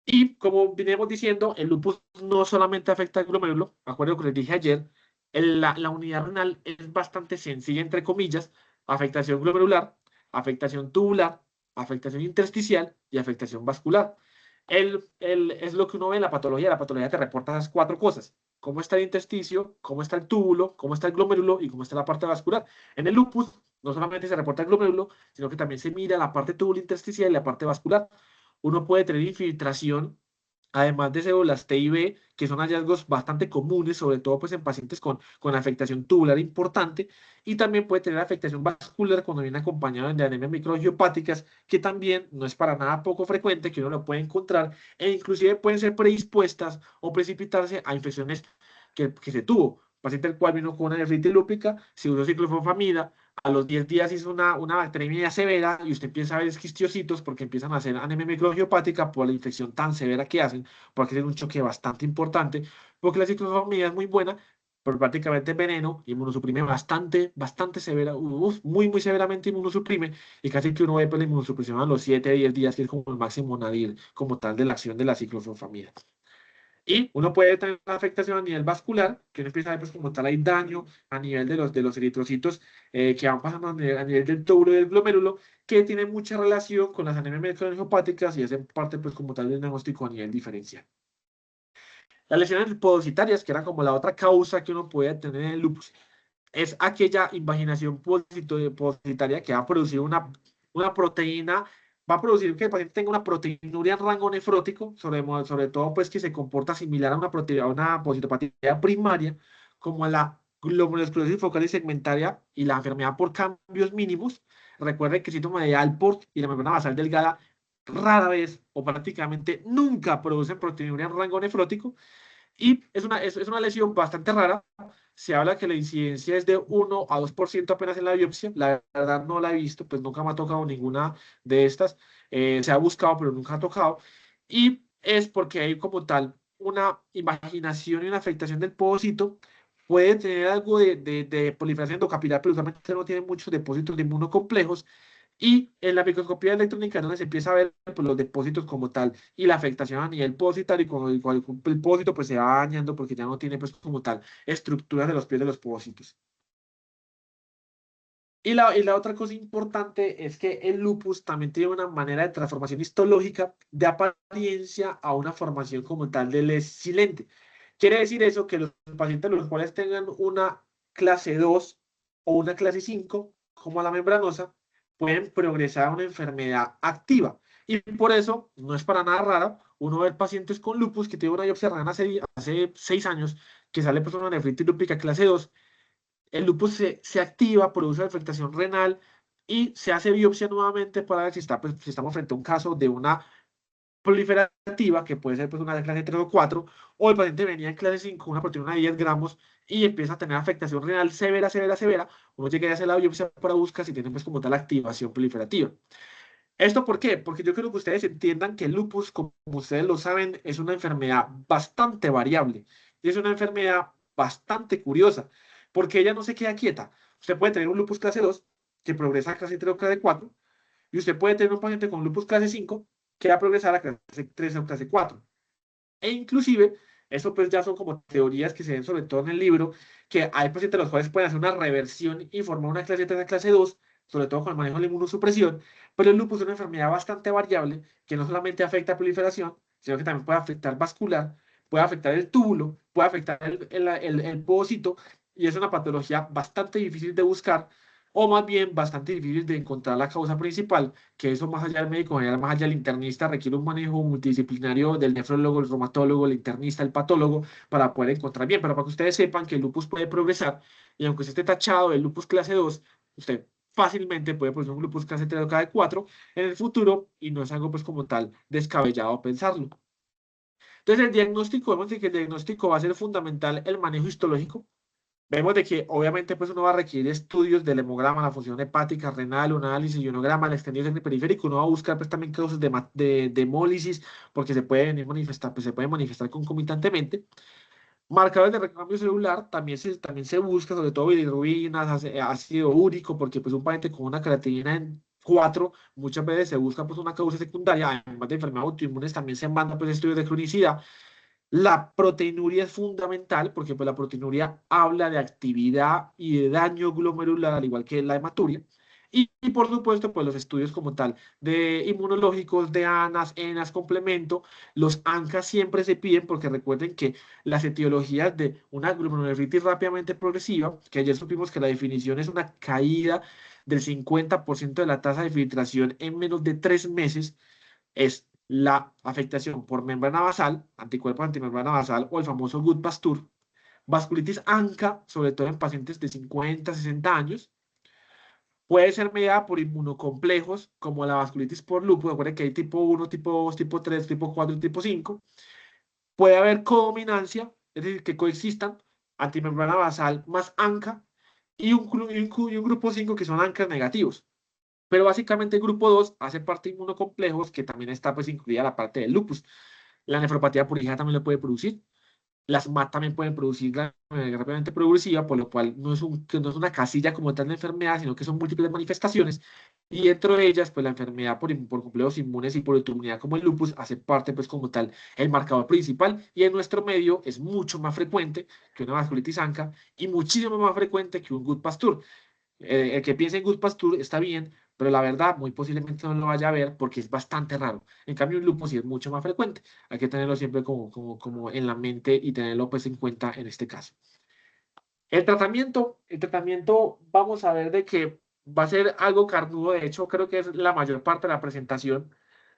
B: Y como venimos diciendo, el lupus no solamente afecta al glomérulo, acuerdo que les dije ayer, la unidad renal es bastante sencilla, entre comillas, afectación glomerular, afectación tubular, afectación intersticial y afectación vascular. Es lo que uno ve en la patología. La patología te reporta esas 4 cosas. Cómo está el intersticio, cómo está el túbulo, cómo está el glomérulo y cómo está la parte vascular. En el lupus no solamente se reporta el glomérulo, sino que también se mira la parte tubular intersticial y la parte vascular. Uno puede tener infiltración, además de células T y B, que son hallazgos bastante comunes, sobre todo pues, en pacientes con afectación tubular importante, y también puede tener afectación vascular cuando viene acompañado de anemias microangiopáticas, que también no es para nada poco frecuente, que uno lo puede encontrar, e inclusive pueden ser predispuestas o precipitarse a infecciones que se tuvo. Paciente el cual vino con una nefritis lúpica, se usó ciclofosfamida, a los 10 días hizo una bacteremia severa y usted empieza a ver esquistiocitos porque empiezan a hacer anemia microangiopática por la infección tan severa que hacen, porque es un choque bastante importante, porque la ciclofosfamida es muy buena, pero prácticamente es veneno, inmunosuprime bastante severa, muy severamente inmunosuprime, y casi que uno ve pues, la inmunosupresión a los 7 10 días, que es como el máximo nadir, como tal de la acción de la ciclofosfamida. Y uno puede tener una afectación a nivel vascular, que uno empieza a ver pues, como tal hay daño a nivel de los eritrocitos que van pasando a nivel del túbulo y del glomérulo, que tiene mucha relación con las anemias microangiopáticas y hacen parte pues como tal del diagnóstico a nivel diferencial. Las lesiones podocitarias, que era como la otra causa que uno puede tener en el lupus, es aquella invaginación podocitaria que va a producir una proteína, va a producir que el paciente tenga una proteinuria en rango nefrótico, sobre todo pues que se comporta similar a una, proteína, a una pocitopatía primaria, como a la glomerulosclerosis focal y segmentaria y la enfermedad por cambios mínimos. Recuerden que el síntoma de Alport y la membrana basal delgada rara vez o prácticamente nunca producen proteinuria en rango nefrótico y es una lesión bastante rara. Se habla que la incidencia es de 1 a 2% apenas en la biopsia. La verdad no la he visto, pues nunca me ha tocado ninguna de estas. Se ha buscado, pero nunca ha tocado. Y es porque hay como tal una imaginación y una afectación del podocito. Puede tener algo de proliferación endocapilar, pero usualmente no tiene muchos depósitos de inmunocomplejos. Y en la microscopía electrónica es donde se empieza a ver pues, los depósitos como tal y la afectación a nivel positario y cuando el pósito pues se va dañando porque ya no tiene pues como tal estructuras de los pies de los pósitos. Y la otra cosa importante es que el lupus también tiene una manera de transformación histológica de apariencia a una formación como tal del silente. Quiere decir eso que los pacientes los cuales tengan una clase 2 o una clase 5 como la membranosa, pueden progresar a una enfermedad activa. Y por eso, no es para nada raro, uno ver pacientes con lupus que tiene una biopsia renal hace 6 años, que sale pues una nefritis lúpica clase 2. El lupus se activa, produce afectación renal y se hace biopsia nuevamente para ver si, pues, si estamos frente a un caso de una proliferativa, que puede ser pues una de clase 3 o 4, o el paciente venía en clase 5, una proteína de 10 gramos, y empieza a tener afectación renal severa, severa, severa, uno llega a hacer la biopsia para buscar si tiene pues como tal activación proliferativa. ¿Esto por qué? Porque yo quiero que ustedes entiendan que el lupus, como ustedes lo saben, es una enfermedad bastante variable, y es una enfermedad bastante curiosa, porque ella no se queda quieta. Usted puede tener un lupus clase 2, que progresa a clase 3 o clase 4, y usted puede tener un paciente con lupus clase 5 que va a progresar a clase 3 o clase 4. E inclusive, eso pues ya son como teorías que se ven sobre todo en el libro, que hay pacientes los cuales pueden hacer una reversión y formar una clase 3 a clase 2, sobre todo con el manejo de la inmunosupresión, pero el lupus es una enfermedad bastante variable que no solamente afecta a proliferación, sino que también puede afectar vascular, puede afectar el túbulo, puede afectar el povocito, y es una patología bastante difícil de buscar, o más bien bastante difícil de encontrar la causa principal, que eso más allá del médico general, más allá del internista, requiere un manejo multidisciplinario del nefrólogo, el reumatólogo, el internista, el patólogo, para poder encontrar bien. Pero para que ustedes sepan que el lupus puede progresar, y aunque esté tachado del lupus clase 2, usted fácilmente puede producir un lupus clase 3 o clase 4 en el futuro, y no es algo pues como tal descabellado pensarlo. Entonces el diagnóstico, vemos que el diagnóstico va a ser fundamental el manejo histológico. Vemos de que obviamente pues uno va a requerir estudios del hemograma, la función hepática, renal, un análisis y ionograma, el extendido en el periférico. Uno va a buscar pues también causas de hemólisis, porque se pueden manifestar, pues, se pueden manifestar concomitantemente. Marcadores de recambio celular también se busca, sobre todo bilirrubinas, ácido úrico, porque pues un paciente con una creatinina en 4 muchas veces se busca pues una causa secundaria, además de enfermedades autoinmunes también se mandan pues estudios de cronicidad. La proteinuria es fundamental porque pues, la proteinuria habla de actividad y de daño glomerular, al igual que la hematuria. Y por supuesto, pues los estudios como tal de inmunológicos, de ANAS, ENAS, complemento, los ANCA siempre se piden porque recuerden que las etiologías de una glomerulonefritis rápidamente progresiva, que ayer supimos que la definición es una caída del 50% de la tasa de filtración en menos de 3 meses, es la afectación por membrana basal, anticuerpos antimembrana basal o el famoso Gutt-Pasteur, vasculitis ANCA, sobre todo en pacientes de 50, 60 años, puede ser mediada por inmunocomplejos como la vasculitis por lupus. Recuerden que hay tipo 1, tipo 2, tipo 3, tipo 4 y tipo 5. Puede haber codominancia, es decir, que coexistan antimembrana basal más ANCA y un grupo 5 que son ANCA negativos. Pero básicamente el grupo 2 hace parte de inmunocomplejos, que también está pues incluida la parte del lupus. La nefropatía purigada también lo puede producir. Las MAT también pueden producir la rápidamente progresiva, por lo cual no es una casilla como tal de enfermedad, sino que son múltiples manifestaciones. Y dentro de ellas, pues la enfermedad por complejos inmunes y por autoinmunidad como el lupus hace parte pues como tal el marcador principal, y en nuestro medio es mucho más frecuente que una vasculitis ANCA y muchísimo más frecuente que un Gutt-Pasteur. El que piense en Gutt-Pasteur está bien, pero la verdad muy posiblemente no lo vaya a ver porque es bastante raro. En cambio, un lupus sí es mucho más frecuente. Hay que tenerlo siempre como en la mente y tenerlo pues en cuenta en este caso. El tratamiento, vamos a ver de que va a ser algo carnudo. De hecho, creo que es la mayor parte de la presentación.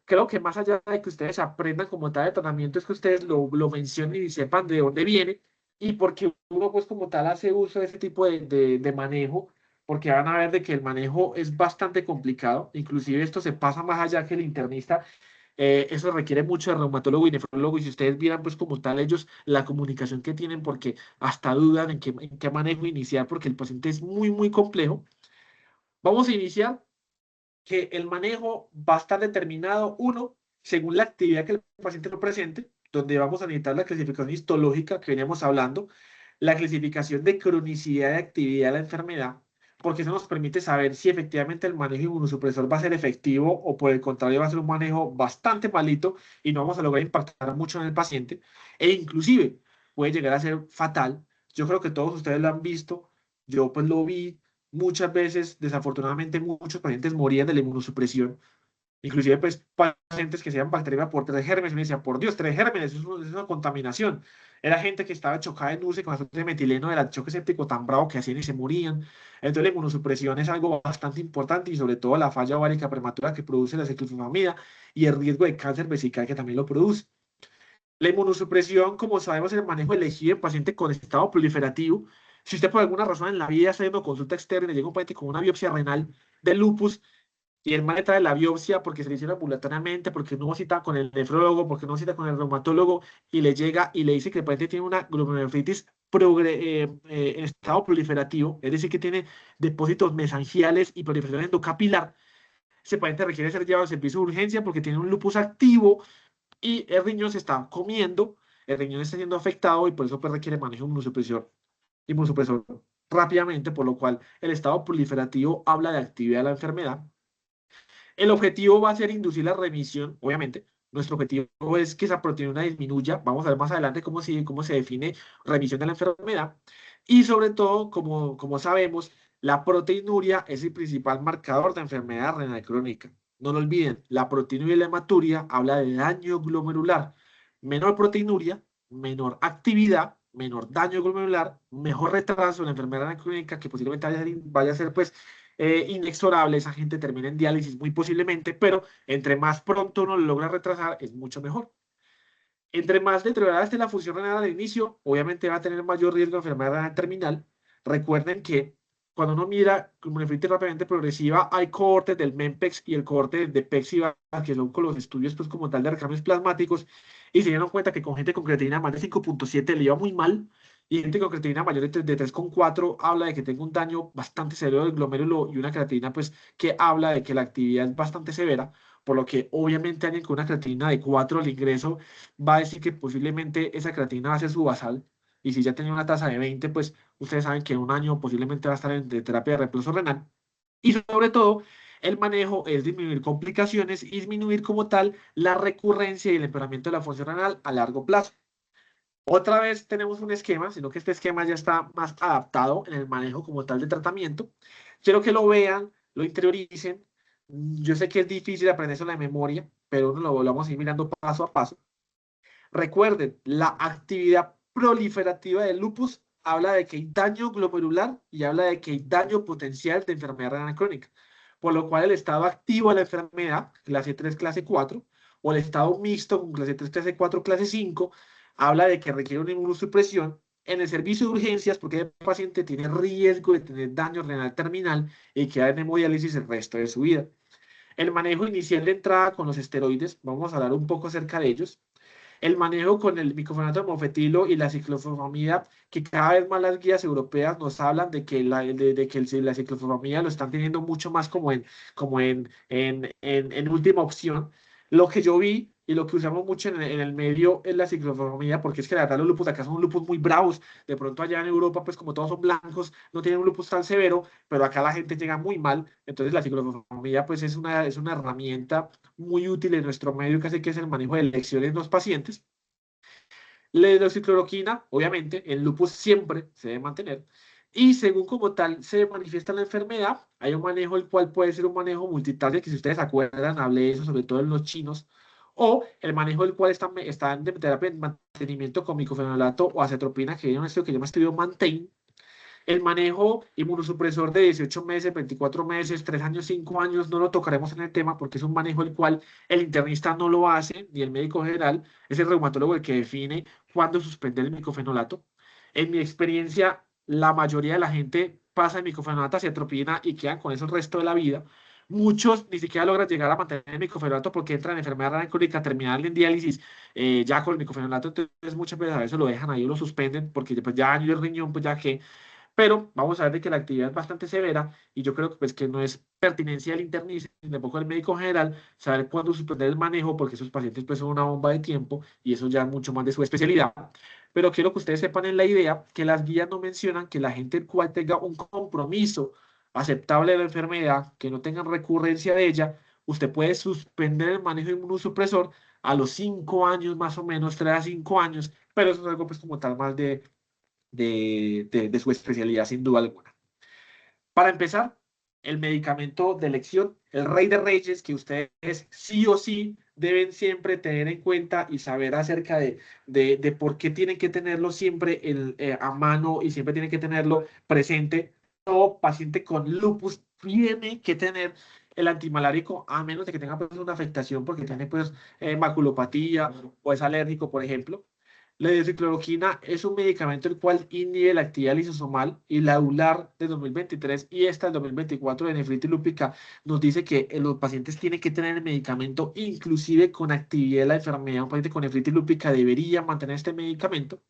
B: Creo que más allá de que ustedes aprendan como tal el tratamiento, es que ustedes lo mencionen y sepan de dónde viene y porque uno pues como tal hace uso de ese tipo de manejo, porque van a ver de que el manejo es bastante complicado. Inclusive esto se pasa más allá que el internista. Eso requiere mucho de reumatólogo y nefrólogo, y si ustedes vieran pues como tal ellos la comunicación que tienen, porque hasta dudan en qué manejo iniciar, porque el paciente es muy, muy complejo. Vamos a iniciar que el manejo va a estar determinado, uno, según la actividad que el paciente no presente, donde vamos a necesitar la clasificación histológica que veníamos hablando, la clasificación de cronicidad de actividad de la enfermedad, porque eso nos permite saber si efectivamente el manejo inmunosupresor va a ser efectivo o por el contrario va a ser un manejo bastante malito y no vamos a lograr impactar mucho en el paciente, e inclusive puede llegar a ser fatal. Yo creo que todos ustedes lo han visto, yo pues lo vi muchas veces. Desafortunadamente muchos pacientes morían de la inmunosupresión, Inclusive, pues, pacientes que se llaman bacteriemia por 3 gérmenes, me decían, por Dios, 3 gérmenes, es una contaminación. Era gente que estaba chocada en UCI con azúcar de metileno del choque séptico tan bravo que hacían y se morían. Entonces, la inmunosupresión es algo bastante importante y sobre todo la falla ovárica prematura que produce la ciclofosfamida y el riesgo de cáncer vesical que también lo produce. La inmunosupresión, como sabemos, es el manejo elegido en paciente con estado proliferativo. Si usted por alguna razón en la vida está haciendo consulta externa y le llega un paciente con una biopsia renal de lupus, y el man le trae la biopsia porque se le hicieron ambulatoriamente, porque no cita con el nefrólogo, porque no cita con el reumatólogo, y le llega y le dice que el paciente tiene una glomerulonefritis en estado proliferativo, es decir, que tiene depósitos mesangiales y proliferación endocapilar. Ese paciente requiere ser llevado al servicio de urgencia porque tiene un lupus activo y el riñón se está comiendo, el riñón está siendo afectado y por eso pues, requiere manejo inmunosupresor rápidamente, por lo cual el estado proliferativo habla de actividad de la enfermedad. El objetivo va a ser inducir la remisión, obviamente. Nuestro objetivo es que esa proteína disminuya. Vamos a ver más adelante cómo se define remisión de la enfermedad. Y sobre todo, como sabemos, la proteinuria es el principal marcador de enfermedad renal crónica. No lo olviden, la proteinuria y la hematuria habla de daño glomerular. Menor proteinuria, menor actividad, menor daño glomerular, mejor retraso en la enfermedad renal crónica que posiblemente vaya a ser pues inexorable, esa gente termina en diálisis muy posiblemente, pero entre más pronto uno lo logra retrasar, es mucho mejor. Entre más deteriorada esté la función renal al inicio, obviamente va a tener mayor riesgo de enfermedad renal terminal. Recuerden que cuando uno mira nefritis rápidamente progresiva, hay cohortes del MEMPEX y el cohorte de PEXIVA, que son con los estudios pues, como tal de recambios plasmáticos, y se dieron cuenta que con gente con creatinina más de 5,7 le iba muy mal, y gente con creatinina mayor de 3,4 habla de que tengo un daño bastante severo del glomérulo y una creatinina pues que habla de que la actividad es bastante severa, por lo que obviamente alguien con una creatinina de 4 al ingreso va a decir que posiblemente esa creatina va a ser su basal, y si ya tenía una tasa de 20, pues ustedes saben que en un año posiblemente va a estar en de terapia de reemplazo renal. Y sobre todo, el manejo es disminuir complicaciones y disminuir como tal la recurrencia y el empeoramiento de la función renal a largo plazo. Otra vez tenemos un esquema, sino que este esquema ya está más adaptado en el manejo como tal de tratamiento. Quiero que lo vean, lo interioricen. Yo sé que es difícil aprender eso de memoria, pero uno lo vamos a ir mirando paso a paso. Recuerden, la actividad proliferativa del lupus habla de que hay daño glomerular y habla de que hay daño potencial de enfermedad renal crónica, por lo cual el estado activo de la enfermedad, clase 3, clase 4, o el estado mixto con clase 3, clase 4, clase 5, habla de que requiere una inmunosupresión en el servicio de urgencias porque el paciente tiene riesgo de tener daño renal terminal y quedar en hemodiálisis el resto de su vida. El manejo inicial de entrada con los esteroides, vamos a hablar un poco acerca de ellos. El manejo con el micofenato de mofetilo y la ciclofosfamida, que cada vez más las guías europeas nos hablan de que la ciclofosfamida lo están teniendo mucho más como en última opción. Lo que yo vi y lo que usamos mucho en el medio es la ciclofosfamida, porque es que la verdad los lupus de acá son lupus muy bravos. De pronto allá en Europa, pues como todos son blancos, no tienen un lupus tan severo, pero acá la gente llega muy mal. Entonces la ciclofosfamida pues es una herramienta muy útil en nuestro medio, que hace que es el manejo de lecciones en los pacientes. La hidroxicloroquina, obviamente, en lupus siempre se debe mantener. Y según como tal se manifiesta la enfermedad, hay un manejo el cual puede ser un manejo multitarget, que si ustedes se acuerdan, hablé de eso, sobre todo en los chinos, o el manejo del cual está en terapia de mantenimiento con micofenolato o acetropina, que es un estudio que llama estudio MANTEN. El manejo inmunosupresor de 18 meses, 24 meses, 3 años, 5 años, no lo tocaremos en el tema porque es un manejo el cual el internista no lo hace, ni el médico general, es el reumatólogo el que define cuándo suspender el micofenolato. En mi experiencia, la mayoría de la gente pasa el micofenolato hacia atropina y quedan con eso el resto de la vida. Muchos ni siquiera logran llegar a mantener el micofenolato porque entran en enfermedad renal crónica terminal en diálisis ya con el micofenolato, entonces muchas veces a veces lo dejan ahí o lo suspenden porque pues, ya daño el riñón, pues ya que pero vamos a ver de que la actividad es bastante severa y yo creo que, pues, que no es pertinencia del internista ni tampoco del médico general saber cuándo suspender el manejo porque esos pacientes pues, son una bomba de tiempo y eso ya es mucho más de su especialidad. Pero quiero que ustedes sepan en la idea que las guías no mencionan que la gente el cual tenga un compromiso aceptable de la enfermedad, que no tengan recurrencia de ella, usted puede suspender el manejo de inmunosupresor a los 5 años más o menos, 3 a 5 años, pero eso es algo pues como tal más de su especialidad, sin duda alguna. Para empezar, el medicamento de elección, el rey de reyes, que ustedes sí o sí deben siempre tener en cuenta y saber acerca de por qué tienen que tenerlo siempre a mano y siempre tienen que tenerlo presente. Todo paciente con lupus tiene que tener el antimalárico, a menos de que tenga pues, una afectación porque tiene pues maculopatía o es alérgico, por ejemplo. La hidroxicloroquina es un medicamento el cual inhibe la actividad lisosomal y la EULAR de 2023 y esta del 2024 de nefritis lúpica nos dice que los pacientes tienen que tener el medicamento inclusive con actividad de la enfermedad. Un paciente con nefritis lúpica debería mantener este medicamento.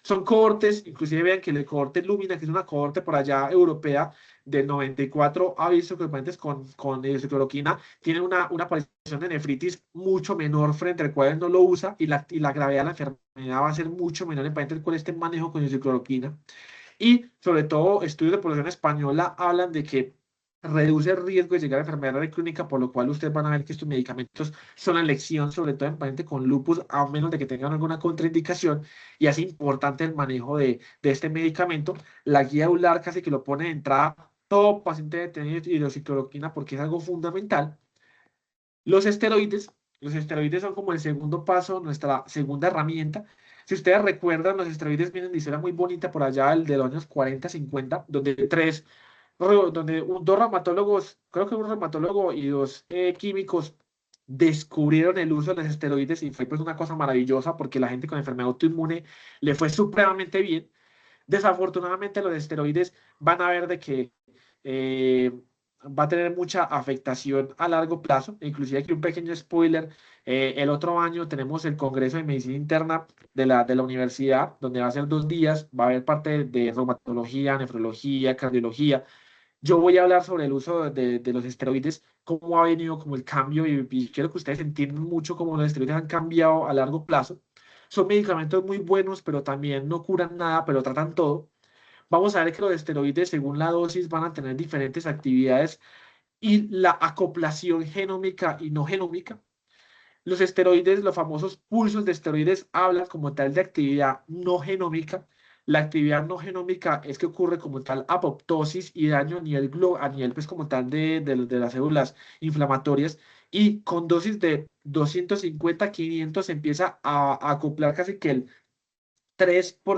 B: Son cohortes, inclusive vean que el cohorte Lumina, que es una cohorte por allá europea del 94, ha visto que los pacientes con hidroxicloroquina tienen una aparición de nefritis mucho menor frente al cual no lo usa y la gravedad de la enfermedad va a ser mucho menor en pacientes con este manejo con hidroxicloroquina. Y sobre todo, estudios de población española hablan de que reduce el riesgo de llegar a enfermedad renal crónica, por lo cual ustedes van a ver que estos medicamentos son la elección, sobre todo en pacientes con lupus, a menos de que tengan alguna contraindicación, y es importante el manejo de este medicamento. La guía EULAR casi que lo pone de entrada todo paciente de tener hidroxicloroquina porque es algo fundamental. Los esteroides, los esteroides son como el segundo paso, nuestra segunda herramienta. Si ustedes recuerdan, los esteroides vienen de historia muy bonita por allá, el de los años 40, 50, donde dos reumatólogos, creo que un reumatólogo y dos químicos descubrieron el uso de los esteroides y fue pues una cosa maravillosa porque la gente con enfermedad autoinmune le fue supremamente bien. Desafortunadamente los esteroides van a ver de que eh, va a tener mucha afectación a largo plazo. Inclusive aquí un pequeño spoiler, el otro año tenemos el Congreso de Medicina Interna de la universidad, donde va a ser 2 días, va a haber parte de reumatología, nefrología, cardiología. Yo voy a hablar sobre el uso de los esteroides, cómo ha venido como el cambio y quiero que ustedes entiendan mucho cómo los esteroides han cambiado a largo plazo. Son medicamentos muy buenos, pero también no curan nada, pero tratan todo. Vamos a ver que los esteroides, según la dosis, van a tener diferentes actividades y la acoplación genómica y no genómica. Los esteroides, los famosos pulsos de esteroides, hablan como tal de actividad no genómica. La actividad no genómica es que ocurre como tal apoptosis y daño a nivel pues como tal de las células inflamatorias y con dosis de 250, 500 se empieza a acoplar casi que el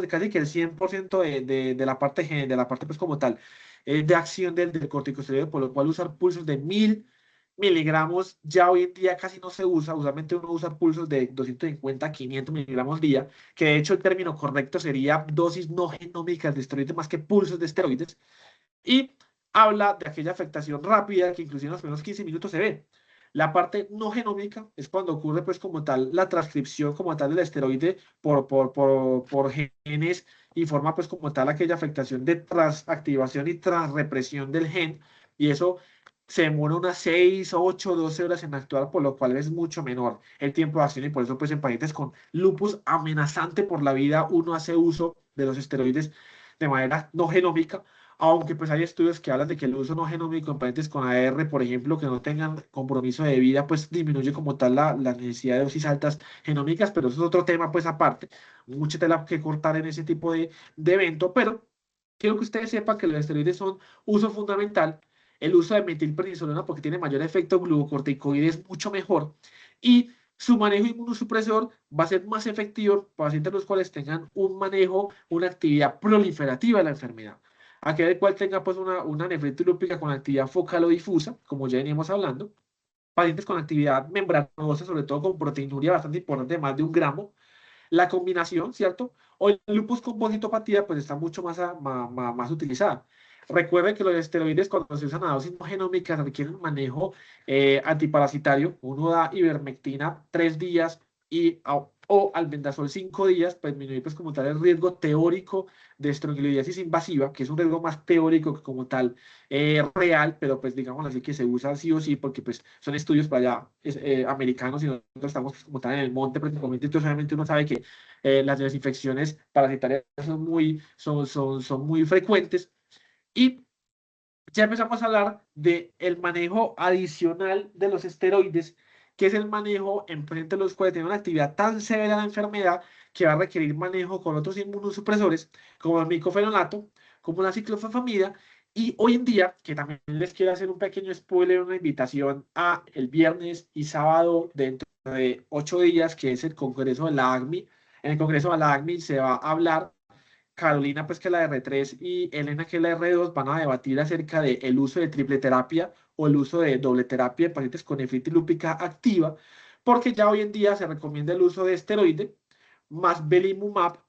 B: casi que el 100% de la parte pues como tal de acción del corticosteroide, por lo cual usar pulsos de 1000 miligramos ya hoy en día casi no se usa, usualmente uno usa pulsos de 250 500 miligramos día, que de hecho el término correcto sería dosis no genómicas de esteroides más que pulsos de esteroides, y habla de aquella afectación rápida que inclusive en los primeros 15 minutos se ve. La parte no genómica es cuando ocurre pues como tal la transcripción como tal del esteroide por genes y forma pues como tal aquella afectación de transactivación y transrepresión del gen y eso se demora unas 6, 8, 12 horas en actuar, por lo cual es mucho menor el tiempo de acción y por eso pues en pacientes con lupus amenazante por la vida uno hace uso de los esteroides de manera no genómica, aunque pues hay estudios que hablan de que el uso no genómico en pacientes con AR, por ejemplo, que no tengan compromiso de vida, pues disminuye como tal la necesidad de dosis altas genómicas, pero eso es otro tema pues aparte, mucha tela que cortar en ese tipo de evento, pero quiero que ustedes sepan que los esteroides son uso fundamental, el uso de metilprednisolona porque tiene mayor efecto glucocorticoide es mucho mejor y su manejo inmunosupresor va a ser más efectivo para pacientes los cuales tengan un manejo, una actividad proliferativa de la enfermedad. Aquel cual tenga pues una nefritis lúpica con actividad focal o difusa, como ya veníamos hablando, pacientes con actividad membranosa, sobre todo con proteinuria bastante importante, de más de 1 gramo, la combinación, ¿cierto? O el lupus con positopatía, pues está mucho más utilizada. Recuerden que los esteroides, cuando se usan a dosis no genómicas, requieren un manejo antiparasitario. Uno da ivermectina 3 días o albendazol 5 días para disminuir, pues, como tal, el riesgo teórico de estrongilidiasis invasiva, que es un riesgo más teórico que como tal real, pero pues digamos así que se usa sí o sí, porque pues son estudios para allá americanos y nosotros estamos pues, como tal en el monte prácticamente, entonces obviamente uno sabe que las desinfecciones parasitarias son muy frecuentes y ya empezamos a hablar del manejo adicional de los esteroides, que es el manejo en pacientes los cuales tienen una actividad tan severa de la enfermedad que va a requerir manejo con otros inmunosupresores, como el micofenonato, como la ciclofosfamida, Y hoy en día, que también les quiero hacer un pequeño spoiler, una invitación a el viernes y sábado dentro de 8 días, que es el Congreso de la ACMI. En el Congreso de la ACMI se va a hablar, Carolina, pues que es la R3 y Elena, que es la R2, van a debatir acerca del uso de triple terapia o el uso de doble terapia de pacientes con nefritis lúpica activa, porque ya hoy en día se recomienda el uso de esteroide más belimumab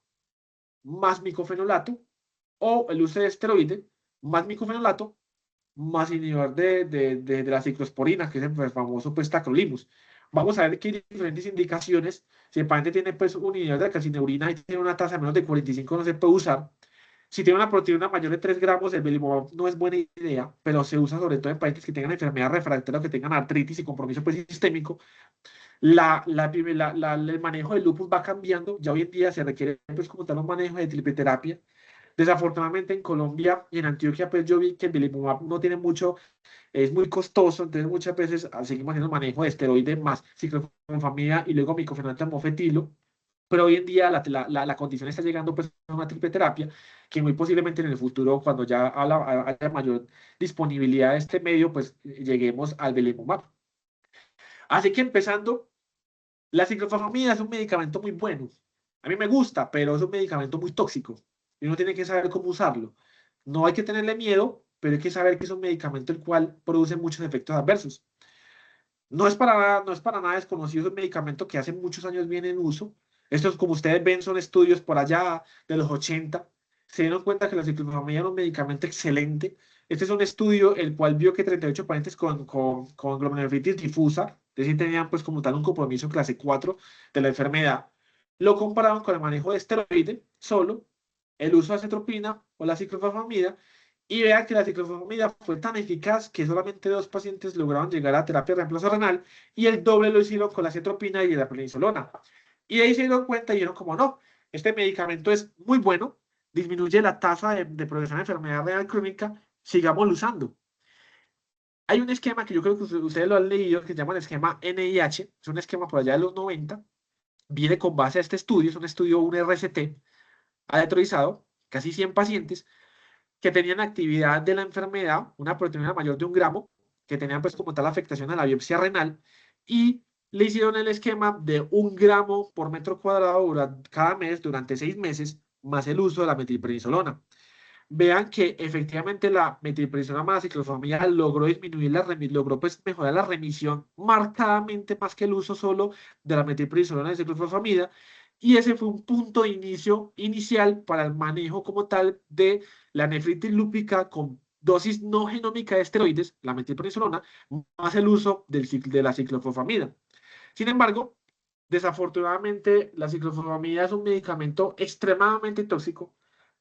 B: más micofenolato, o el uso de esteroide más micofenolato más inhibidor de la ciclosporina, que es el famoso pues tacrolimus. Vamos a ver que hay diferentes indicaciones. Si el paciente tiene pues un inhibidor de la calcineurina y tiene una tasa menos de 45, no se puede usar. Si tiene una proteína mayor de 3 gramos, el belimumab no es buena idea, pero se usa sobre todo en pacientes que tengan enfermedad refractaria o que tengan artritis y compromiso pues, sistémico. El manejo del lupus va cambiando. Ya hoy en día se requiere pues, como tal un manejo de triple. Desafortunadamente en Colombia y en Antioquia, pues yo vi que el belimumab no tiene mucho, es muy costoso, entonces muchas veces seguimos haciendo manejo de esteroides más ciclofosfamida y luego micofenolato amofetilo, pero hoy en día la condición está llegando pues a una triple terapia que muy posiblemente en el futuro, cuando ya haya mayor disponibilidad de este medio, pues lleguemos al belimumab. Así que empezando, la ciclofosfamida es un medicamento muy bueno. A mí me gusta, pero es un medicamento muy tóxico y uno tiene que saber cómo usarlo. No hay que tenerle miedo, pero hay que saber que es un medicamento el cual produce muchos efectos adversos. No es para nada desconocido, es un medicamento que hace muchos años viene en uso. Estos, como ustedes ven, son estudios por allá de los 80. Se dieron cuenta que la ciclofosfamida era un medicamento excelente. Este es un estudio el cual vio que 38 pacientes con glomerulonefritis difusa, es decir, tenían pues como tal un compromiso clase 4 de la enfermedad, lo compararon con el manejo de esteroide solo, el uso de acetropina o la ciclofosfamida, y vean que la ciclofosfamida fue tan eficaz que solamente 2 pacientes lograron llegar a terapia de reemplazo renal y el doble lo hicieron con la acetropina y la prednisolona. Y de ahí se dieron cuenta y dijeron como no, este medicamento es muy bueno, disminuye la tasa de progresión de enfermedad renal crónica, sigamos usando. Hay un esquema que yo creo que ustedes lo han leído que se llama el esquema NIH, es un esquema por allá de los 90, viene con base a este estudio, es un estudio, un RCT, aleatorizado, casi 100 pacientes, que tenían actividad de la enfermedad, una proteína mayor de 1 gramo, que tenían pues como tal afectación a la biopsia renal, y le hicieron el esquema de 1 gramo por metro cuadrado cada mes durante 6 meses, más el uso de la metilprednisolona. Vean que efectivamente la metilprednisolona más la ciclofosfamida logró disminuir logró pues mejorar la remisión marcadamente más que el uso solo de la metilprednisolona y ciclofosfamida, y ese fue un punto de inicio inicial para el manejo como tal de la nefritis lúpica con dosis no genómica de esteroides, la metilprednisolona, más el uso de la ciclofosfamida. Sin embargo, desafortunadamente, la ciclofosfamida es un medicamento extremadamente tóxico,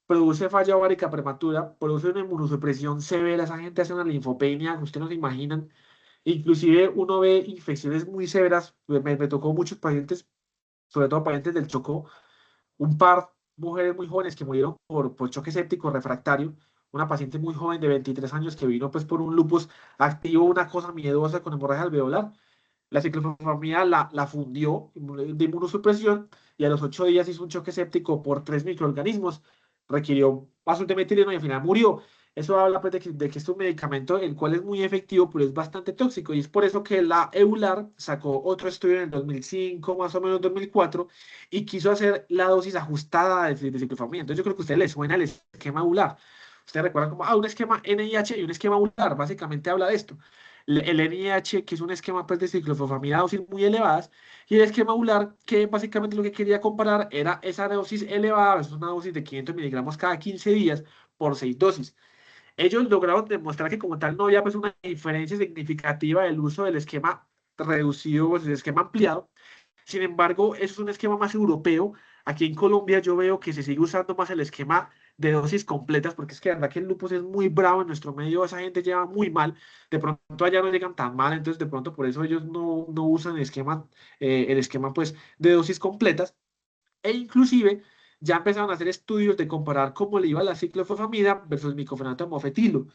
B: produce falla ovárica prematura, produce una inmunosupresión severa, esa gente hace una linfopenia que ustedes no se imaginan, inclusive uno ve infecciones muy severas, me tocó muchos pacientes, sobre todo pacientes del Chocó, un par, mujeres muy jóvenes que murieron por choque séptico refractario, una paciente muy joven de 23 años que vino pues por un lupus activo, una cosa miedosa con hemorragia alveolar, la ciclofosfamida la fundió de inmunosupresión y a los 8 días hizo un choque séptico por 3 microorganismos. Requirió vaso de metileno y al final murió. Eso habla pues, de que es un medicamento el cual es muy efectivo, pero es bastante tóxico. Y es por eso que la EULAR sacó otro estudio en el 2005, más o menos 2004, y quiso hacer la dosis ajustada de ciclofosfamida. Entonces yo creo que a ustedes les suena el esquema EULAR. Ustedes recuerdan como, un esquema NIH y un esquema EULAR. Básicamente habla de esto el NIH, que es un esquema pues, de ciclofosfamida a dosis muy elevadas, y el esquema ULAR, que básicamente lo que quería comparar era esa dosis elevada, es una dosis de 500 miligramos cada 15 días por 6 dosis. Ellos lograron demostrar que como tal no había pues, una diferencia significativa del uso del esquema reducido, pues, el esquema ampliado. Sin embargo, eso es un esquema más europeo. Aquí en Colombia yo veo que se sigue usando más el esquema de dosis completas, porque es que la verdad que el lupus es muy bravo en nuestro medio, esa gente lleva muy mal, de pronto allá no llegan tan mal, entonces de pronto por eso ellos no usan el esquema pues de dosis completas, e inclusive ya empezaron a hacer estudios de comparar cómo le iba la ciclofosfamida versus micofenolato amofetilo.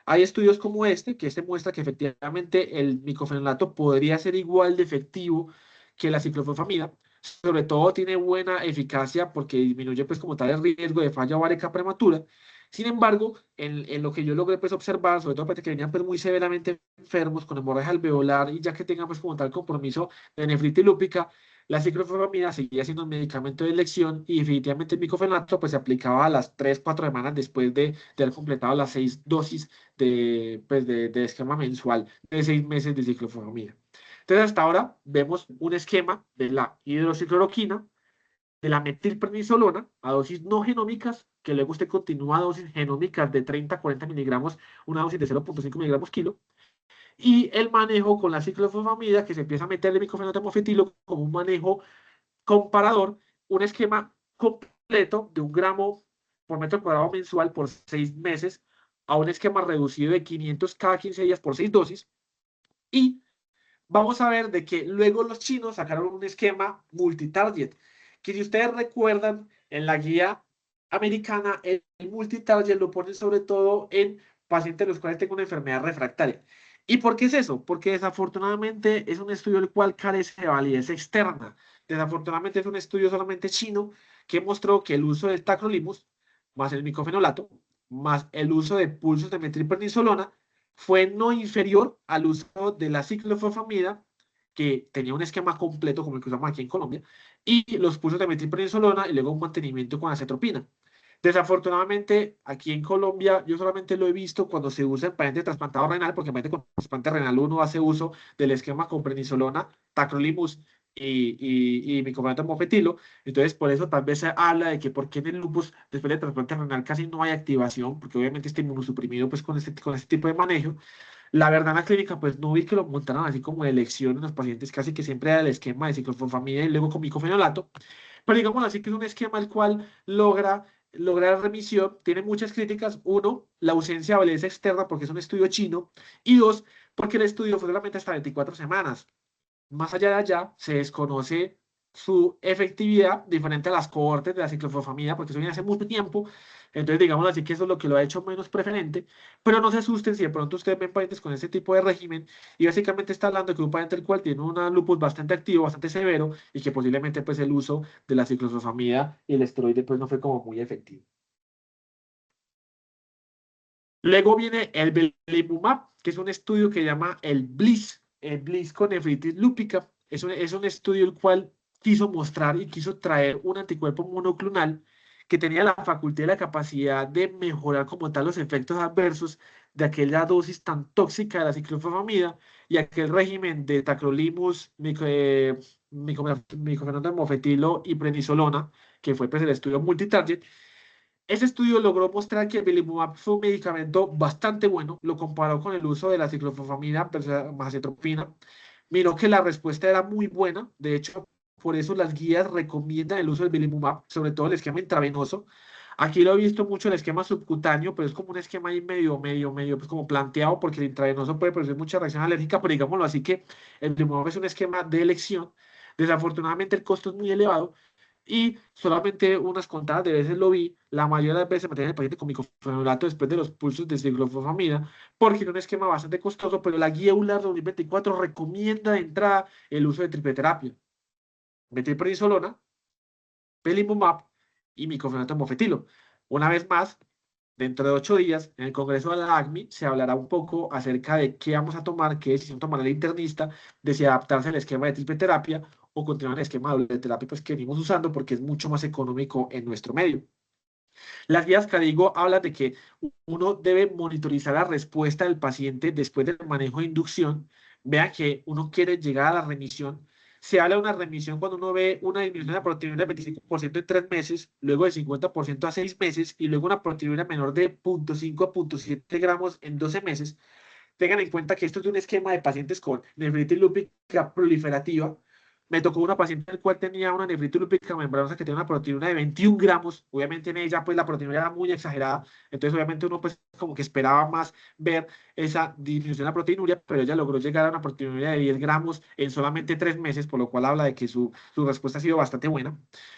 B: Hay estudios como que este muestra que efectivamente el micofenolato podría ser igual de efectivo que la ciclofosfamida. Sobre todo tiene buena eficacia porque disminuye pues como tal el riesgo de falla ovárica prematura. Sin embargo, en lo que yo logré pues observar, sobre todo pacientes que venían pues muy severamente enfermos con hemorragia alveolar y ya que tengan pues como tal compromiso de nefritis lúpica, la ciclofosfamida seguía siendo un medicamento de elección y definitivamente el micofenato pues se aplicaba a las 3, 4 semanas después de haber completado las 6 dosis de esquema mensual de 6 meses de ciclofosfamida. Entonces hasta ahora vemos un esquema de la hidroxicloroquina, de la metilprednisolona a dosis no genómicas, que luego usted continúa a dosis genómicas de 30 a 40 miligramos, una dosis de 0,5 miligramos kilo, y el manejo con la ciclofosfamida, que se empieza a meter el micofenato mofetilo como un manejo comparador, un esquema completo de 1 gramo por metro cuadrado mensual por 6 meses, a un esquema reducido de 500 cada 15 días por 6 dosis, y vamos a ver de que luego los chinos sacaron un esquema multitarget, que si ustedes recuerdan, en la guía americana, el multitarget lo ponen sobre todo en pacientes los cuales tengan una enfermedad refractaria. ¿Y por qué es eso? Porque desafortunadamente es un estudio el cual carece de validez externa. Desafortunadamente es un estudio solamente chino que mostró que el uso del tacrolimus más el micofenolato más el uso de pulsos de metilprednisolona fue no inferior al uso de la ciclofosfamida, que tenía un esquema completo como el que usamos aquí en Colombia, y los pulsos de metilprednisolona y luego un mantenimiento con acetropina. Desafortunadamente, aquí en Colombia, yo solamente lo he visto cuando se usa en paciente trasplantado renal, porque en paciente con trasplante renal uno hace uso del esquema con prednisolona, tacrolimus y micofenolato mofetilo. Entonces, por eso tal vez se habla de que por qué en el lupus, después del trasplante renal, casi no hay activación, porque obviamente está inmunosuprimido pues, con este tipo de manejo. La verdad, en la clínica, pues no vi que lo montaran así como de elección en los pacientes, casi que siempre era el esquema de ciclofosfamida y luego con micofenolato. Pero digamos así que es un esquema el cual logra remisión, tiene muchas críticas. Uno, la ausencia de valencia externa porque es un estudio chino. Y dos, porque el estudio fue solamente hasta 24 semanas. Más allá de allá, se desconoce su efectividad diferente a las cohortes de la ciclofosfamida, porque eso viene hace mucho tiempo. Entonces, digamos así que eso es lo que lo ha hecho menos preferente. Pero no se asusten si de pronto ustedes ven pacientes con este tipo de régimen y básicamente está hablando que un paciente el cual tiene una lupus bastante activo, bastante severo y que posiblemente pues el uso de la ciclofosfamida y el esteroide pues no fue como muy efectivo. Luego viene el belimumab, que es un estudio que llama el BLIS con nefritis lúpica. Es un estudio el cual quiso mostrar y quiso traer un anticuerpo monoclonal que tenía la facultad y la capacidad de mejorar como tal los efectos adversos de aquella dosis tan tóxica de la ciclofosfamida y aquel régimen de tacrolimus, micofenolato mofetilo y prednisolona, que fue pues, el estudio multitarget. Ese estudio logró mostrar que el belimumab fue un medicamento bastante bueno, lo comparó con el uso de la ciclofosfamida versus macetropina, miró que la respuesta era muy buena, de hecho, por eso las guías recomiendan el uso del belimumab, sobre todo el esquema intravenoso. Aquí lo he visto mucho el esquema subcutáneo, pero es como un esquema ahí medio, pues como planteado, porque el intravenoso puede producir mucha reacción alérgica, pero digámoslo así que el belimumab es un esquema de elección. Desafortunadamente el costo es muy elevado, y solamente unas contadas de veces lo vi, la mayoría de las veces me tenía el paciente con micofenolato después de los pulsos de ciclofosfamida, porque era un esquema bastante costoso, pero la guía EULAR 2024 recomienda de entrada el uso de triple terapia, metilprednisolona, belimumab y micofenolato mofetilo. Una vez más, dentro de 8 días, en el Congreso de la ACMI, se hablará un poco acerca de qué vamos a tomar, qué decisión tomará el internista, de si adaptarse al esquema de triple terapia o continuar el esquema de doble terapia pues, que venimos usando porque es mucho más económico en nuestro medio. Las guías que digo hablan de que uno debe monitorizar la respuesta del paciente después del manejo de inducción. Vea que uno quiere llegar a la remisión. Se habla de una remisión cuando uno ve una disminución de la proteinuria del 25% en 3 meses, luego de 50% a 6 meses y luego una proteinuria menor de 0,5 a 0,7 gramos en 12 meses. Tengan en cuenta que esto es de un esquema de pacientes con nefritis lúpica proliferativa. Me tocó una paciente el cual tenía una nefritis lúpica membranosa que tenía una proteína de 21 gramos. Obviamente en ella pues la proteína era muy exagerada. Entonces obviamente uno pues como que esperaba más ver esa disminución de la proteinuria, pero ella logró llegar a una proteinuria de 10 gramos en solamente 3 meses, por lo cual habla de que su respuesta ha sido bastante buena.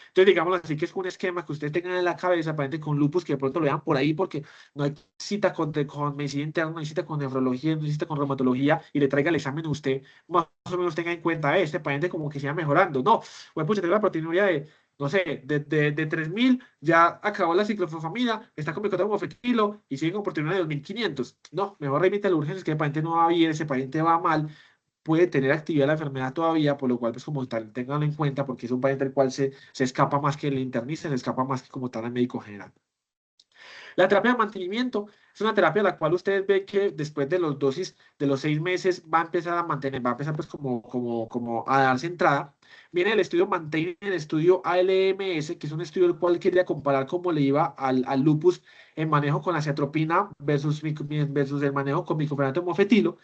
B: Entonces digamos así que es un esquema que ustedes tengan en la cabeza, pacientes con lupus que de pronto lo vean por ahí porque no hay cita con medicina interna, no hay cita con nefrología, no hay cita con reumatología y le traiga el examen a usted, más o menos tenga en cuenta, este paciente como que siga mejorando. No, pues pucha, tengo la proteinuria de, no sé, de 3.000, ya acabó la ciclofosfamida, está con micotomo mofetilo y sigue con proteína de 2.500. No, mejor remite a la urgencia, es que el paciente no va bien, ese paciente va mal, puede tener actividad la enfermedad todavía, por lo cual, pues como tal, ténganlo en cuenta, porque es un paciente del cual se escapa más que el internista, se escapa más que como tal el médico general. La terapia de mantenimiento es una terapia en la cual ustedes ven que después de los dosis de los 6 meses va a empezar a mantener, va a empezar pues como a darse entrada. Viene el estudio Maintain, el estudio ALMS, que es un estudio el cual quería comparar cómo le iba al lupus en manejo con acetropina versus el manejo con micofenolato mofetilo.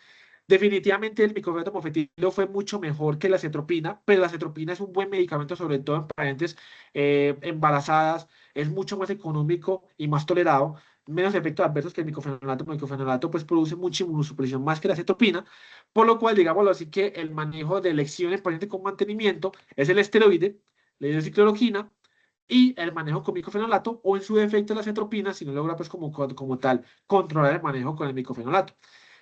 B: Definitivamente el micofenolato mofetilo fue mucho mejor que la acetropina, pero la acetropina es un buen medicamento, sobre todo en pacientes embarazadas, es mucho más económico y más tolerado, menos efectos adversos que el micofenolato. El micofenolato pues produce mucha inmunosupresión más que la acetropina, por lo cual, digámoslo así, que el manejo de elección en pacientes con mantenimiento es el esteroide, la hidroxicloroquina, y el manejo con micofenolato, o en su defecto la acetropina, si no logra pues como tal controlar el manejo con el micofenolato.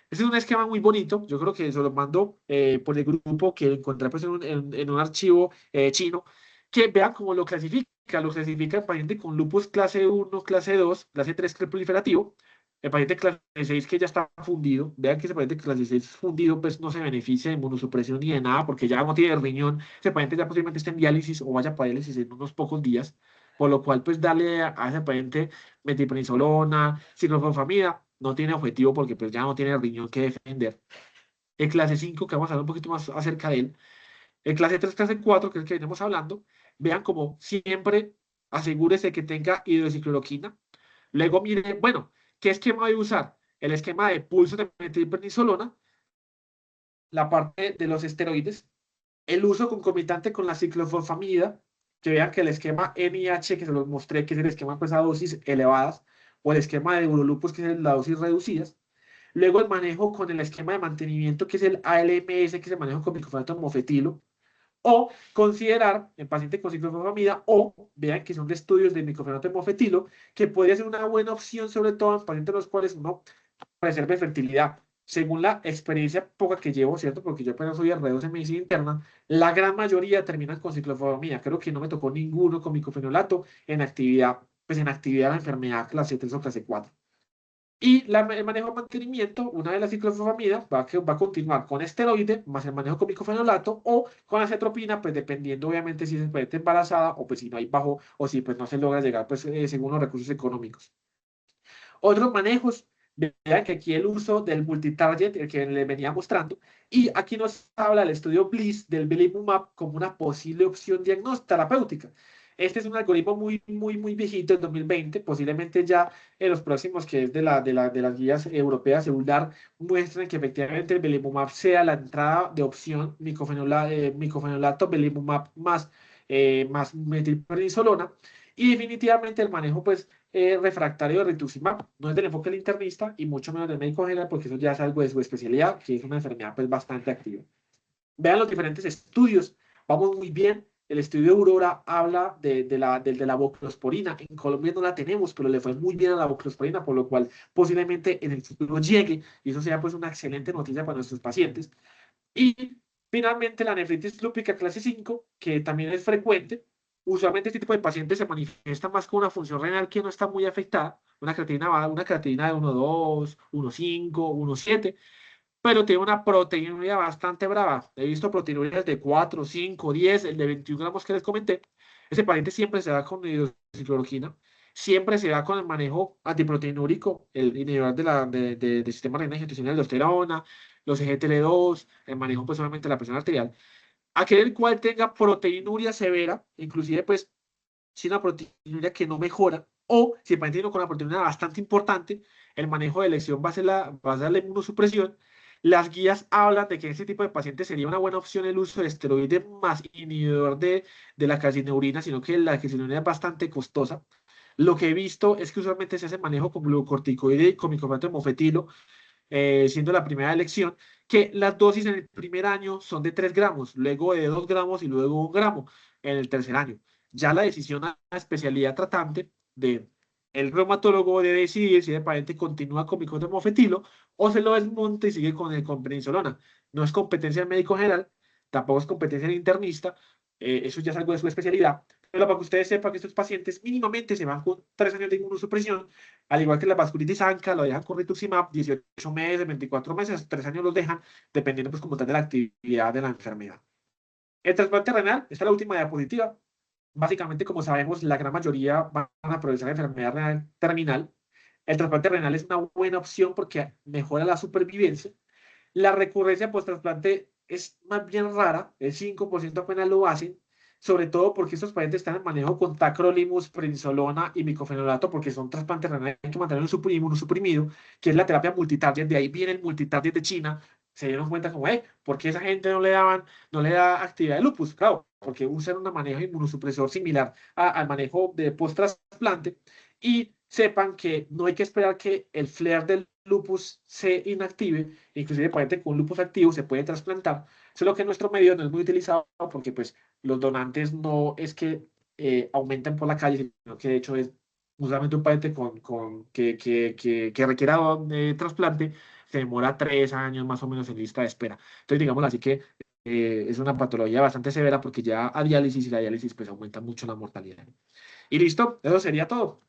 B: Ese es un esquema muy bonito. Yo creo que se lo mando por el grupo que encontré pues, en un archivo chino, que vean cómo lo clasifica. Lo clasifica el paciente con lupus clase 1, clase 2, clase 3 que es proliferativo. El paciente clase 6 que ya está fundido. Vean que ese paciente clase 6 fundido pues no se beneficia de inmunosupresión ni de nada porque ya no tiene riñón. Ese paciente ya posiblemente está en diálisis o vaya para diálisis en unos pocos días. Por lo cual, pues darle a ese paciente metilprednisolona, ciclofosfamida, no tiene objetivo porque pues ya no tiene riñón que defender. El clase 5 que vamos a hablar un poquito más acerca de él. El clase 3 clase 4 que es el que venimos hablando, vean como siempre asegúrese que tenga hidroxicloroquina. Luego mire, bueno, ¿qué esquema voy a usar? El esquema de pulso de metilprednisolona, la parte de los esteroides, el uso concomitante con la ciclofosfamida, que vean que el esquema NIH, que se los mostré, que es el esquema pues, a dosis elevadas, o el esquema de urolupus, que es la dosis reducidas. Luego el manejo con el esquema de mantenimiento, que es el ALMS, que se maneja con micofenolato mofetilo. O considerar en pacientes con ciclofosfamida, o vean que son de estudios de micofenolato mofetilo, que podría ser una buena opción, sobre todo en pacientes los cuales uno preserve fertilidad. Según la experiencia poca que llevo, ¿cierto? Porque yo apenas soy alrededor de medicina interna, la gran mayoría terminan con ciclofosfamida. Creo que no me tocó ninguno con micofenolato en actividad, pues en actividad de la enfermedad clase 3 o clase 4. Y el manejo de mantenimiento, una de las ciclofosfamidas, va a continuar con esteroide, más el manejo con micofenolato o con acetropina, pues dependiendo obviamente si se puede embarazada o pues si no hay bajo o si pues no se logra llegar pues según los recursos económicos. Otros manejos, vean que aquí el uso del multitarget, el que les venía mostrando, y aquí nos habla el estudio BLISS del belimumab como una posible opción diagnóstica terapéutica. Este es un algoritmo muy viejito, en 2020, posiblemente ya en los próximos, que es de las guías europeas celular, muestran que efectivamente el belimumab sea la entrada de opción micofenolato, belimumab más metilprednisolona, y definitivamente el manejo, pues, refractario de rituximab. No es del enfoque del internista y mucho menos del médico general, porque eso ya es algo de su especialidad, que es una enfermedad pues bastante activa. Vean los diferentes estudios. Vamos muy bien. El estudio de Aurora habla de la voclosporina. En Colombia no la tenemos, pero le fue muy bien a la voclosporina, por lo cual posiblemente en el futuro llegue, y eso sea pues una excelente noticia para nuestros pacientes. Y finalmente la nefritis lúpica clase 5, que también es frecuente. Usualmente este tipo de pacientes se manifiesta más con una función renal que no está muy afectada, una creatina de 1,2, 1,5, 1,7, pero tiene una proteinuria bastante brava. He visto proteinurias de 4, 5, 10, el de 21 gramos que les comenté. Ese paciente siempre se da con hidroxicloroquina, siempre se da con el manejo antiproteinúrico, el inhibidor del sistema renal angiotensina de aldosterona, los EGTL2, el manejo pues solamente de la presión arterial. Aquel el cual tenga proteinuria severa, inclusive pues si una proteinuria que no mejora, o si el paciente tiene con una proteinuria bastante importante, el manejo de elección va a ser la inmunosupresión. Las guías hablan de que en este tipo de pacientes sería una buena opción el uso de esteroide más inhibidor de la calcineurina, sino que la calcineurina es bastante costosa. Lo que he visto es que usualmente se hace manejo con glucocorticoide y con micofenolato de mofetilo, siendo la primera elección, que las dosis en el primer año son de 3 gramos, luego de 2 gramos y luego 1 gramo en el tercer año. Ya la decisión a la especialidad tratante de el reumatólogo de decidir si el paciente continúa con micofenolato de mofetilo o se lo desmonta y sigue con el con prednisolona. No es competencia del médico general, tampoco es competencia del internista, eso ya es algo de su especialidad. Pero para que ustedes sepan que estos pacientes mínimamente se van con 3 años de inmunosupresión, al igual que la vasculitis ANCA, lo dejan con rituximab, 18 meses, 24 meses, 3 años los dejan, dependiendo pues como tal de la actividad de la enfermedad. El trasplante renal, esta es la última diapositiva. Básicamente, como sabemos, la gran mayoría van a progresar de enfermedad renal terminal. El trasplante renal es una buena opción porque mejora la supervivencia. La recurrencia post-trasplante es más bien rara, el 5% apenas lo hacen, sobre todo porque estos pacientes están en manejo con tacrolimus, prednisolona y micofenolato, porque son trasplantes renales que mantienen el inmunosuprimido, que es la terapia multitarget, de ahí viene el multitarget de China. Se dieron cuenta como, ¿por qué esa gente no le da actividad de lupus? Claro, porque usan un manejo inmunosupresor similar al manejo de post-trasplante, y sepan que no hay que esperar que el flare del lupus se inactive, inclusive paciente con lupus activo se puede trasplantar, solo que en nuestro medio no es muy utilizado porque pues los donantes no es que aumenten por la calle, sino que de hecho es justamente un paciente que requiera trasplante, se demora 3 años más o menos en lista de espera. Entonces, digamos así que es una patología bastante severa porque ya a diálisis y la diálisis pues aumenta mucho la mortalidad. Y listo, eso sería todo.